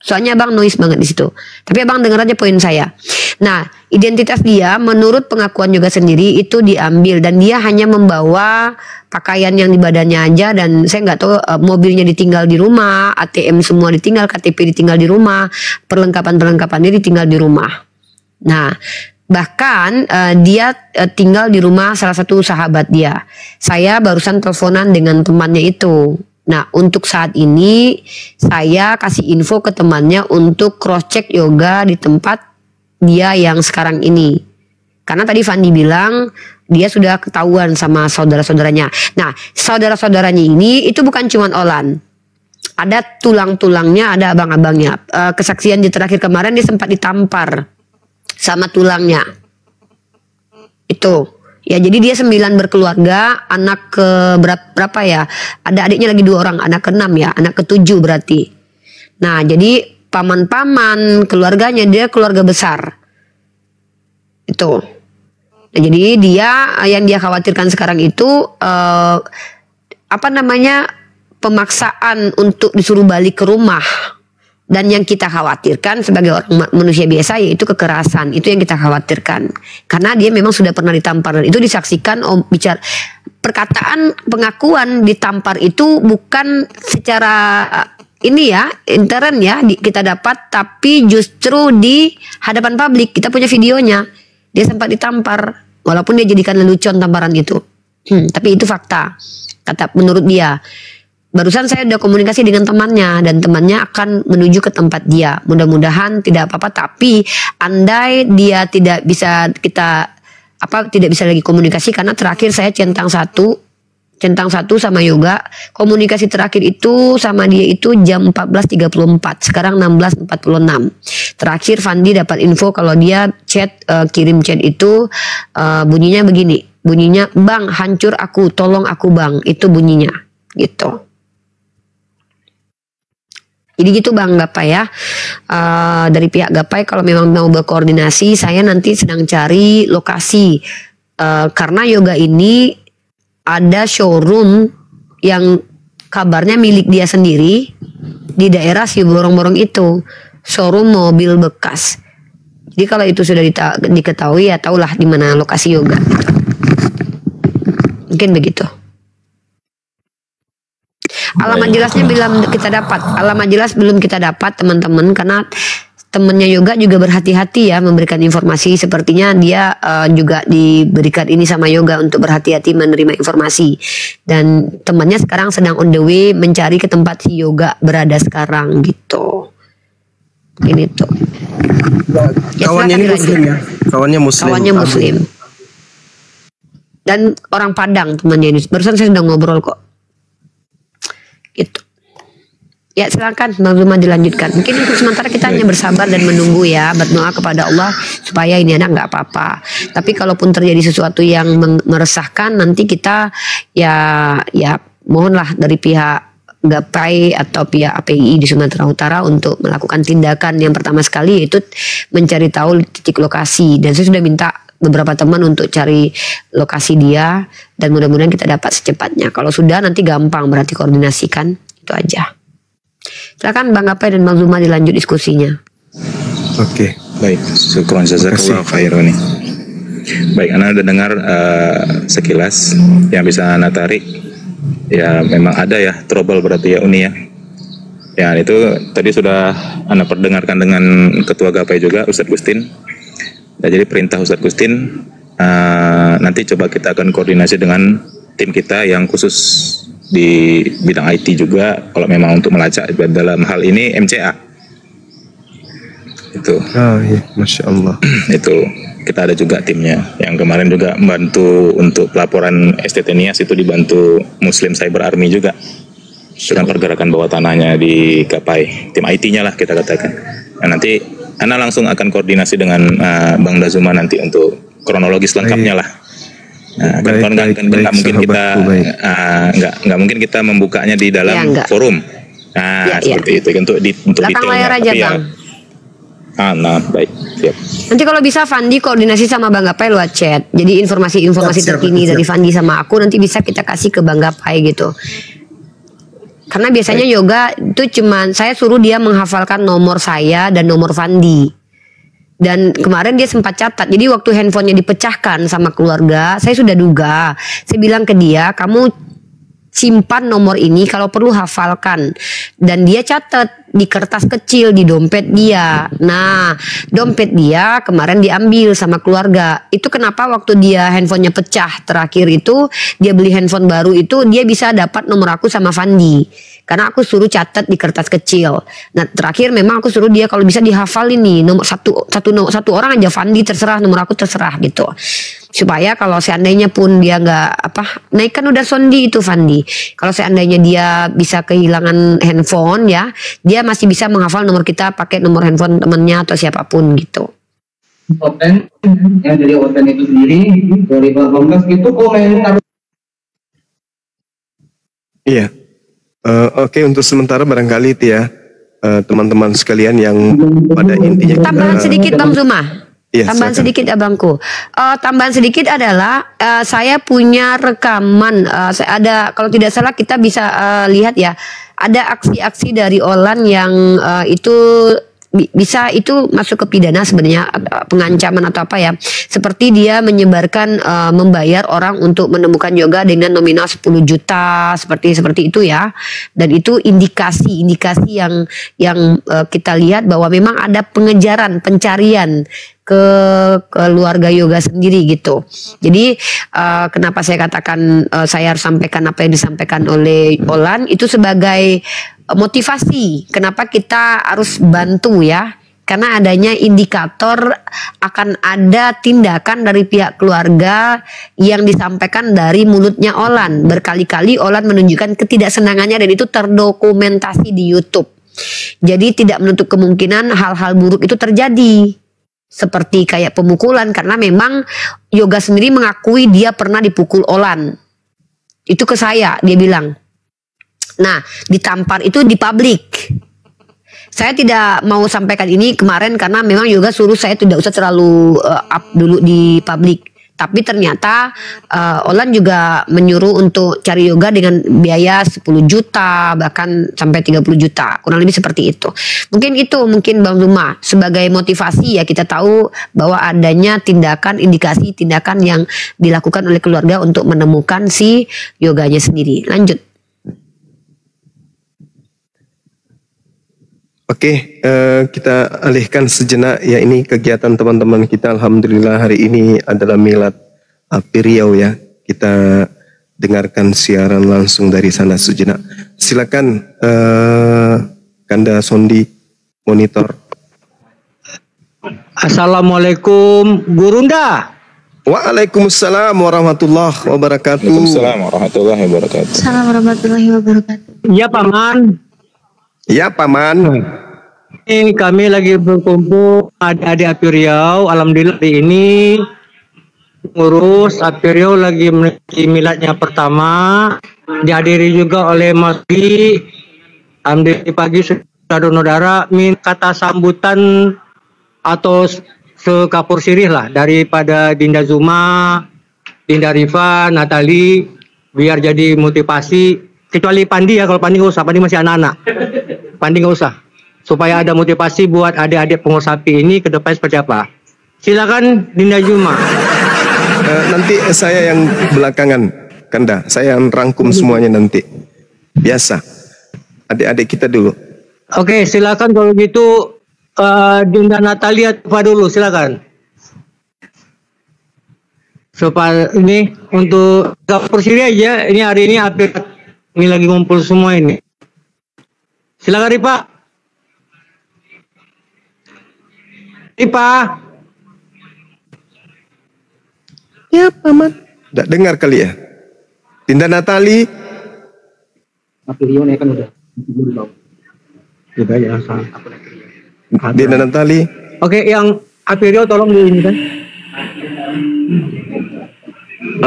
soalnya Abang noise banget di situ. Tapi Abang dengar aja poin saya. Nah, identitas dia menurut pengakuan juga sendiri itu diambil, dan dia hanya membawa pakaian yang di badannya aja, dan saya nggak tahu mobilnya ditinggal di rumah, ATM semua ditinggal, KTP ditinggal di rumah, perlengkapan dia ditinggal di rumah. Nah, bahkan dia tinggal di rumah salah satu sahabat dia. Saya barusan teleponan dengan temannya itu. Nah, untuk saat ini saya kasih info ke temannya untuk cross check Yoga di tempat dia yang sekarang ini. Karena tadi Fandi bilang dia sudah ketahuan sama saudara-saudaranya. Nah, saudara-saudaranya ini itu bukan cuma Olan. Ada tulang-tulangnya, ada abang-abangnya. Kesaksian di terakhir kemarin dia sempat ditampar sama tulangnya. Itu. Ya jadi dia 9 berkeluarga, anak ke berapa ya? Ada adiknya lagi 2 orang, anak ke-6 ya, anak ke-7 berarti. Nah jadi paman-paman keluarganya dia keluarga besar. Itu. Nah, jadi yang dia khawatirkan sekarang itu pemaksaan untuk disuruh balik ke rumah. Dan yang kita khawatirkan sebagai orang manusia biasa yaitu kekerasan. Itu yang kita khawatirkan. Karena dia memang sudah pernah ditampar. Dan itu disaksikan perkataan pengakuan ditampar itu bukan secara intern ya kita dapat, tapi justru di hadapan publik. Kita punya videonya. Dia sempat ditampar walaupun dia jadikan lelucon tamparan itu. Tapi itu fakta. Menurut dia. Barusan saya udah komunikasi dengan temannya dan temannya akan menuju ke tempat dia. Mudah-mudahan tidak apa-apa, tapi andai dia tidak bisa tidak bisa lagi komunikasi karena terakhir saya centang satu sama Yoga. Komunikasi terakhir itu sama dia itu jam 14.34. Sekarang 16.46. Terakhir Fandi dapat info kalau dia kirim chat itu bunyinya begini. Bunyinya, "Bang, hancur aku, tolong aku Bang." Itu bunyinya. Gitu. Jadi gitu Bang Gapai ya. Dari pihak Gapai kalau memang mau berkoordinasi, saya nanti sedang cari lokasi. Karena Yoga ini ada showroom yang kabarnya milik dia sendiri di daerah Siborong-Borong itu. Showroom mobil bekas. Jadi kalau itu sudah diketahui ya tahulah di mana lokasi Yoga. Gitu. Mungkin begitu. Alamat jelasnya belum kita dapat teman-teman, karena temennya Yoga juga berhati-hati ya memberikan informasi. Sepertinya dia juga diberikan ini sama Yoga untuk berhati-hati menerima informasi. Dan temannya sekarang sedang on the way mencari ke tempat si Yoga berada sekarang gitu. Ini tuh. Kawannya ini Muslim ya? Kawannya Muslim. Dan orang Padang temannya ini. Barusan saya sedang ngobrol kok. Gitu. Ya silakan Bang Zuma dilanjutkan. Mungkin untuk sementara kita hanya bersabar dan menunggu ya, berdoa kepada Allah supaya ini anak nggak apa-apa. Tapi kalaupun terjadi sesuatu yang meresahkan, nanti kita ya mohonlah dari pihak Gapai atau pihak API di Sumatera Utara untuk melakukan tindakan yang pertama sekali, yaitu mencari tahu titik lokasi. Dan saya sudah minta beberapa teman untuk cari lokasi dia, dan mudah-mudahan kita dapat secepatnya. Kalau sudah nanti gampang berarti koordinasikan. Itu aja. Silakan Bang Gapai dan Bang Zuma dilanjut diskusinya. Oke, baik. Syukron jazakallahu khairan. Baik, Anda udah dengar sekilas yang bisa Anda tarik. Ya memang ada ya trouble berarti ya Uni ya. Ya itu tadi sudah Anda perdengarkan dengan Ketua Gapai juga Ustadz Gustin. Ya, jadi perintah Ustadz Gustin nanti coba kita akan koordinasi dengan tim kita yang khusus di bidang IT juga kalau memang untuk melacak dalam hal ini MCA itu. Iya, Masya Allah. Itu kita ada juga timnya yang kemarin juga membantu untuk pelaporan STT Nias, itu dibantu Muslim Cyber Army juga dengan pergerakan bawah tanahnya di Gapai, tim IT-nya lah kita katakan. Nah, nanti Ana langsung akan koordinasi dengan Bang Dazuma nanti untuk kronologis lengkapnya lah. Nah, nggak mungkin kita nggak mungkin kita membukanya di dalam forum. Nah, seperti itu untuk belakang layar aja Bang. Nah, baik, siap. Nanti kalau bisa Fandi koordinasi sama Bang Gapai lewat chat. Jadi informasi terkini dari Fandi sama aku nanti bisa kita kasih ke Bang Gapai gitu. Karena biasanya Yoga itu cuman saya suruh dia menghafalkan nomor saya dan nomor Fandi. Dan kemarin dia sempat catat. Jadi waktu handphonenya dipecahkan sama keluarga, saya sudah duga. Saya bilang ke dia, kamu simpan nomor ini, kalau perlu hafalkan. Dan dia catat di kertas kecil di dompet dia. Nah, dompet dia kemarin diambil sama keluarga. Itu kenapa waktu dia handphonenya pecah terakhir itu, dia beli handphone baru itu, dia bisa dapat nomor aku sama Fandi. Karena aku suruh catat di kertas kecil. Nah terakhir memang aku suruh dia kalau bisa dihafal ini nomor satu orang aja Fandi terserah, nomor aku terserah gitu. Supaya kalau seandainya pun dia nggak naik kan udah sondi itu Fandi. Kalau seandainya dia bisa kehilangan handphone ya, dia masih bisa menghafal nomor kita pakai nomor handphone temennya atau siapapun gitu. Open ya, dari Open itu sendiri 2018 itu komentar. Iya. Oke, untuk sementara barangkali itu ya teman-teman sekalian yang pada intinya tambahan sedikit Bang Zuma. Iya, Tambahan silakan. sedikit abangku. Tambahan sedikit adalah saya punya rekaman. Ada, kalau tidak salah kita bisa lihat ya, ada aksi-aksi dari Olan yang itu bisa itu masuk ke pidana sebenarnya, pengancaman atau apa ya, seperti dia menyebarkan membayar orang untuk menemukan yoga dengan nominal 10 juta seperti itu ya. Dan itu indikasi yang kita lihat bahwa memang ada pengejaran, pencarian ke keluarga yoga sendiri gitu. Jadi kenapa saya katakan saya harus sampaikan apa yang disampaikan oleh Olan itu sebagai motivasi kenapa kita harus bantu ya, karena adanya indikator akan ada tindakan dari pihak keluarga yang disampaikan dari mulutnya Olan. Berkali-kali Olan menunjukkan ketidaksenangannya dan itu terdokumentasi di YouTube. Jadi tidak menutup kemungkinan hal-hal buruk itu terjadi, seperti kayak pemukulan, karena memang yoga sendiri mengakui dia pernah dipukul Olan. Itu ke saya, dia bilang. Nah, ditampar itu di publik. Saya tidak mau sampaikan ini kemarin karena memang yoga suruh saya tidak usah terlalu up dulu di publik. Tapi ternyata Olan juga menyuruh untuk cari yoga dengan biaya 10 juta bahkan sampai 30 juta. Kurang lebih seperti itu. Mungkin Bang Zuma sebagai motivasi ya, kita tahu bahwa adanya tindakan, indikasi tindakan yang dilakukan oleh keluarga untuk menemukan si yoganya sendiri. Lanjut. Oke, kita alihkan sejenak ya, ini kegiatan teman-teman kita. Alhamdulillah hari ini adalah Milad Api Riau ya. Kita dengarkan siaran langsung dari sana sejenak. Silakan Kanda Sondi monitor. Assalamualaikum Gurunda. Waalaikumsalam warahmatullahi wabarakatuh. Waalaikumsalam warahmatullahi wabarakatuh. Assalamualaikum warahmatullahi wabarakatuh. Ya Paman. Ya Paman. Ini kami lagi berkumpul adik-adik Api Riau. Alhamdulillah hari ini ngurus Api Riau lagi memiliki miladnya pertama. Dihadiri juga oleh Mas Bi. Alhamdulillah pagi sudah donodara minta kata sambutan atau sekapur sirih lah daripada Dinda Zuma, Dinda Rifa, Natali, biar jadi motivasi. Kecuali Pandi ya, kalau Pandi nggak usah, Pandi masih anak-anak. Pandi nggak usah, supaya ada motivasi buat adik-adik pengurus Api ini ke depan seperti apa. Silakan Dinda Zuma. Nanti saya yang belakangan, Kanda, saya yang rangkum semuanya nanti. Biasa, adik-adik kita dulu. Oke, silakan kalau gitu Dinda Natalia Tifa dulu, silakan. Supaya ini untuk dapur sini aja, ini hari ini Api ini lagi ngumpul semua ini. Silakan Ripa. Ripa. Ya Paman. Tidak dengar kali ya. Dinda Natali. Api Riau kan udah. Juga ya asal. Dinda Natali. Oke, yang Api Riau tolong di ini kan.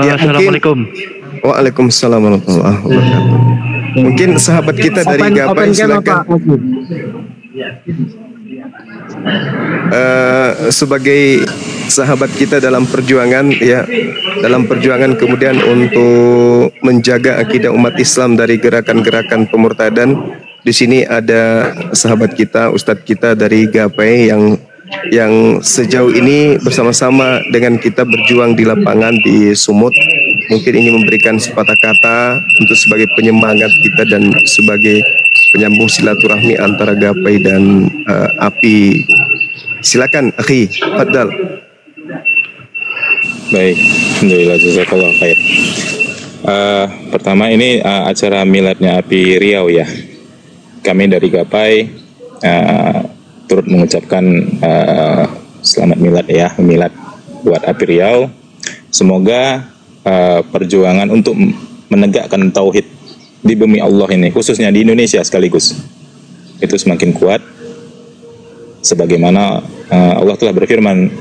Ya, Assalamualaikum. Waalaikumsalam warahmatullahi wabarakatuh. Mungkin sahabat kita dari Gapai silakan. Sebagai sahabat kita dalam perjuangan ya, dalam perjuangan kemudian untuk menjaga akidah umat Islam dari gerakan-gerakan pemurtadan. Di sini ada sahabat kita, ustadz kita dari Gapai yang sejauh ini bersama-sama dengan kita berjuang di lapangan di Sumut. Mungkin ingin memberikan sepatah kata untuk sebagai penyemangat kita dan sebagai penyambung silaturahmi antara Gapai dan Api. Silakan, akhi, fadal. Baik, alhamdulillah, jazakallah khair. Pertama ini acara miladnya Api Riau ya. Kami dari Gapai turut mengucapkan selamat milad ya, milad buat Api Riau. Semoga perjuangan untuk menegakkan tauhid di bumi Allah ini, khususnya di Indonesia sekaligus, itu semakin kuat. Sebagaimana Allah telah berfirman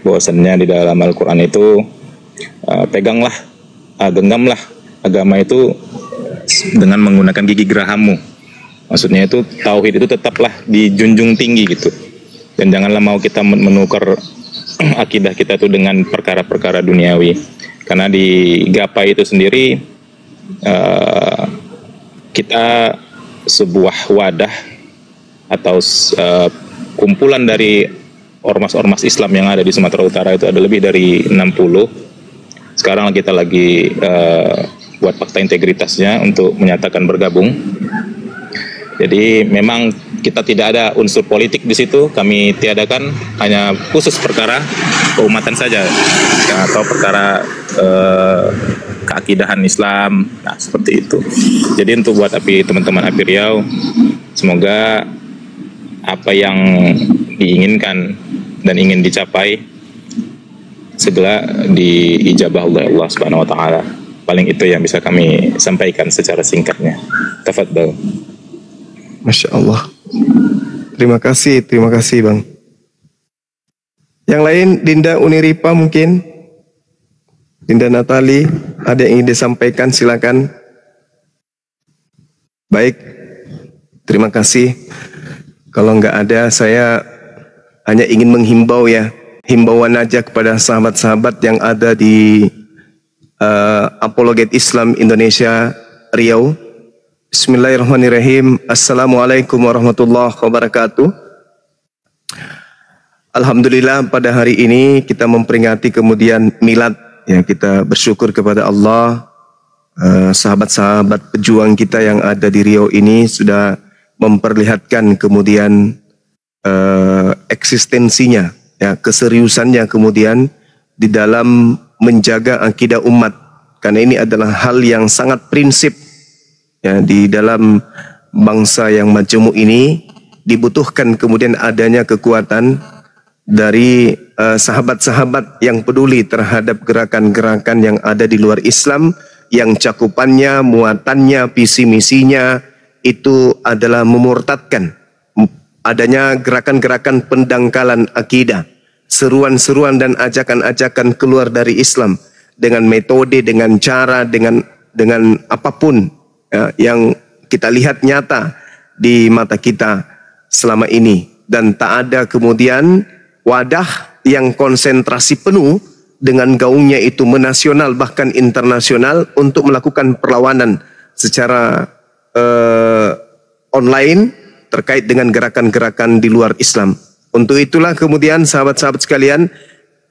bahwasannya di dalam Al-Quran itu peganglah, genggamlah agama itu dengan menggunakan gigi gerahammu. Maksudnya itu tauhid itu tetaplah dijunjung tinggi gitu. Dan janganlah mau kita menukar akidah kita itu dengan perkara-perkara duniawi. Karena di Gapai itu sendiri kita sebuah wadah atau kumpulan dari ormas-ormas Islam yang ada di Sumatera Utara itu ada lebih dari 60. Sekarang kita lagi buat fakta integritasnya untuk menyatakan bergabung. Jadi memang kita tidak ada unsur politik di situ. Kami tiadakan, hanya khusus perkara keumatan saja, atau perkara keakidahan Islam. Nah, seperti itu. Jadi untuk buat teman-teman API Riau, semoga apa yang diinginkan dan ingin dicapai segera diijabah oleh Allah Subhanahu wa taala. Paling itu yang bisa kami sampaikan secara singkatnya. Tafadhal. Masya Allah. Terima kasih Bang. Yang lain, Dinda Uniripa mungkin, Dinda Natali, ada yang ingin disampaikan, silakan. Baik, terima kasih. Kalau nggak ada, saya hanya ingin menghimbau ya, himbauan aja kepada sahabat-sahabat yang ada di Apologet Islam Indonesia Riau. Bismillahirrahmanirrahim. Assalamualaikum warahmatullahi wabarakatuh. Alhamdulillah pada hari ini kita memperingati kemudian milad. Ya, kita bersyukur kepada Allah. Sahabat-sahabat pejuang kita yang ada di Riau ini sudah memperlihatkan kemudian eksistensinya, ya, keseriusannya kemudian di dalam menjaga akidah umat. Karena ini adalah hal yang sangat prinsip. Ya, di dalam bangsa yang majemuk ini dibutuhkan kemudian adanya kekuatan dari sahabat-sahabat yang peduli terhadap gerakan-gerakan yang ada di luar Islam, yang cakupannya, muatannya, visi misinya itu adalah memurtadkan. Adanya gerakan-gerakan pendangkalan akidah, seruan-seruan dan ajakan-ajakan keluar dari Islam dengan metode, dengan cara, dengan apapun. Ya, yang kita lihat nyata di mata kita selama ini, dan tak ada kemudian wadah yang konsentrasi penuh dengan gaungnya itu menasional bahkan internasional untuk melakukan perlawanan secara online terkait dengan gerakan-gerakan di luar Islam. Untuk itulah kemudian sahabat-sahabat sekalian,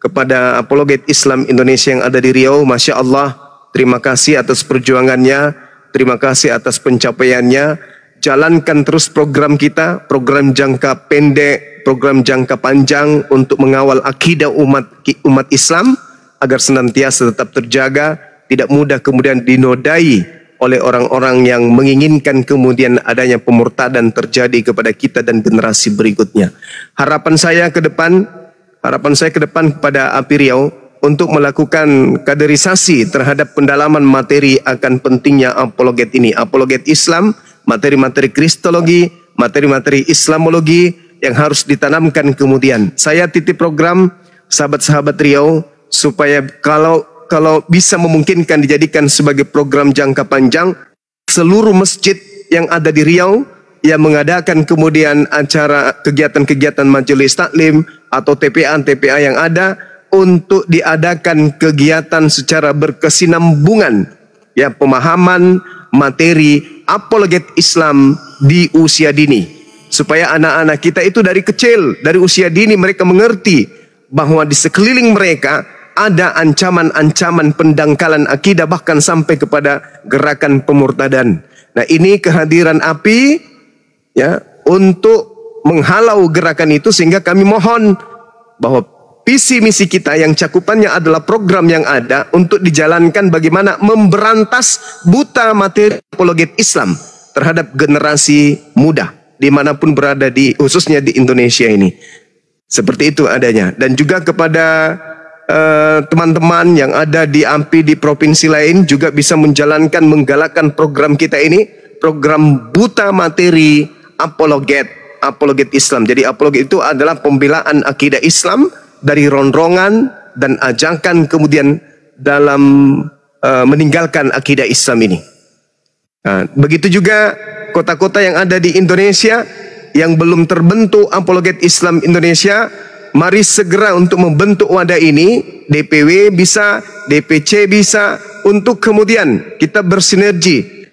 kepada Apologet Islam Indonesia yang ada di Riau, Masya Allah, terima kasih atas perjuangannya. Terima kasih atas pencapaiannya. Jalankan terus program kita, program jangka pendek, program jangka panjang untuk mengawal akidah umat Islam agar senantiasa tetap terjaga, tidak mudah kemudian dinodai oleh orang-orang yang menginginkan kemudian adanya pemurtadan terjadi kepada kita dan generasi berikutnya. Harapan saya ke depan kepada API Riau untuk melakukan kaderisasi terhadap pendalaman materi akan pentingnya apologet ini. Apologet Islam, materi-materi kristologi, materi-materi Islamologi yang harus ditanamkan kemudian. Saya titip program sahabat-sahabat Riau supaya kalau bisa memungkinkan dijadikan sebagai program jangka panjang, seluruh masjid yang ada di Riau yang mengadakan kemudian acara kegiatan-kegiatan majelis taklim atau TPA yang ada, untuk diadakan kegiatan secara berkesinambungan, ya, pemahaman materi apologet Islam di usia dini, supaya anak-anak kita itu dari kecil, dari usia dini mereka mengerti bahwa di sekeliling mereka ada ancaman-ancaman pendangkalan akidah bahkan sampai kepada gerakan pemurtadan. Nah, ini kehadiran API ya untuk menghalau gerakan itu, sehingga kami mohon bahwa visi misi kita yang cakupannya adalah program yang ada untuk dijalankan bagaimana memberantas buta materi apologet Islam terhadap generasi muda dimanapun berada, khususnya di Indonesia ini. Seperti itu adanya. Dan juga kepada teman-teman yang ada di AMPI di provinsi lain juga bisa menjalankan, menggalakkan program kita ini, program buta materi apologet Islam. Jadi apologet itu adalah pembelaan akidah Islam dari rongrongan dan ajakan kemudian dalam meninggalkan akidah Islam ini. Nah, begitu juga kota-kota yang ada di Indonesia yang belum terbentuk apologet Islam Indonesia, mari segera untuk membentuk wadah ini. DPW bisa, DPC bisa, untuk kemudian kita bersinergi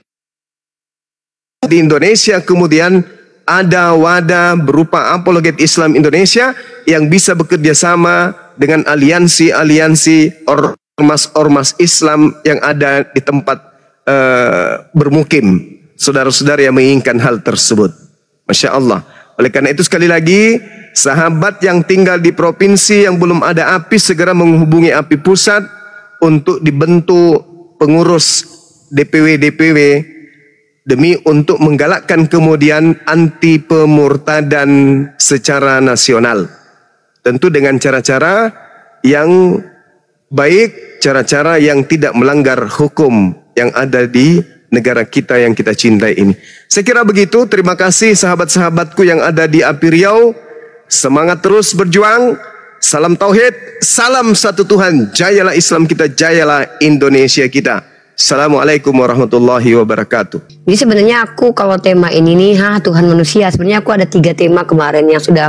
di Indonesia. Kemudian ada wadah berupa apologet Islam Indonesia yang bisa bekerja sama dengan aliansi-aliansi ormas-ormas Islam yang ada di tempat bermukim saudara-saudara yang menginginkan hal tersebut. Masya Allah. Oleh karena itu sekali lagi, sahabat yang tinggal di provinsi yang belum ada API segera menghubungi API pusat untuk dibentuk pengurus DPW-DPW demi untuk menggalakkan kemudian anti pemurtadan secara nasional. Tentu dengan cara-cara yang baik, cara-cara yang tidak melanggar hukum yang ada di negara kita yang kita cintai ini. Saya kira begitu. Terima kasih sahabat-sahabatku yang ada di API Riau. Semangat terus berjuang. Salam tauhid, salam satu Tuhan. Jayalah Islam kita, jayalah Indonesia kita. Assalamualaikum warahmatullahi wabarakatuh. Jadi sebenarnya aku kalau tema ini nih, Tuhan manusia. Sebenarnya aku ada 3 tema kemarin yang sudah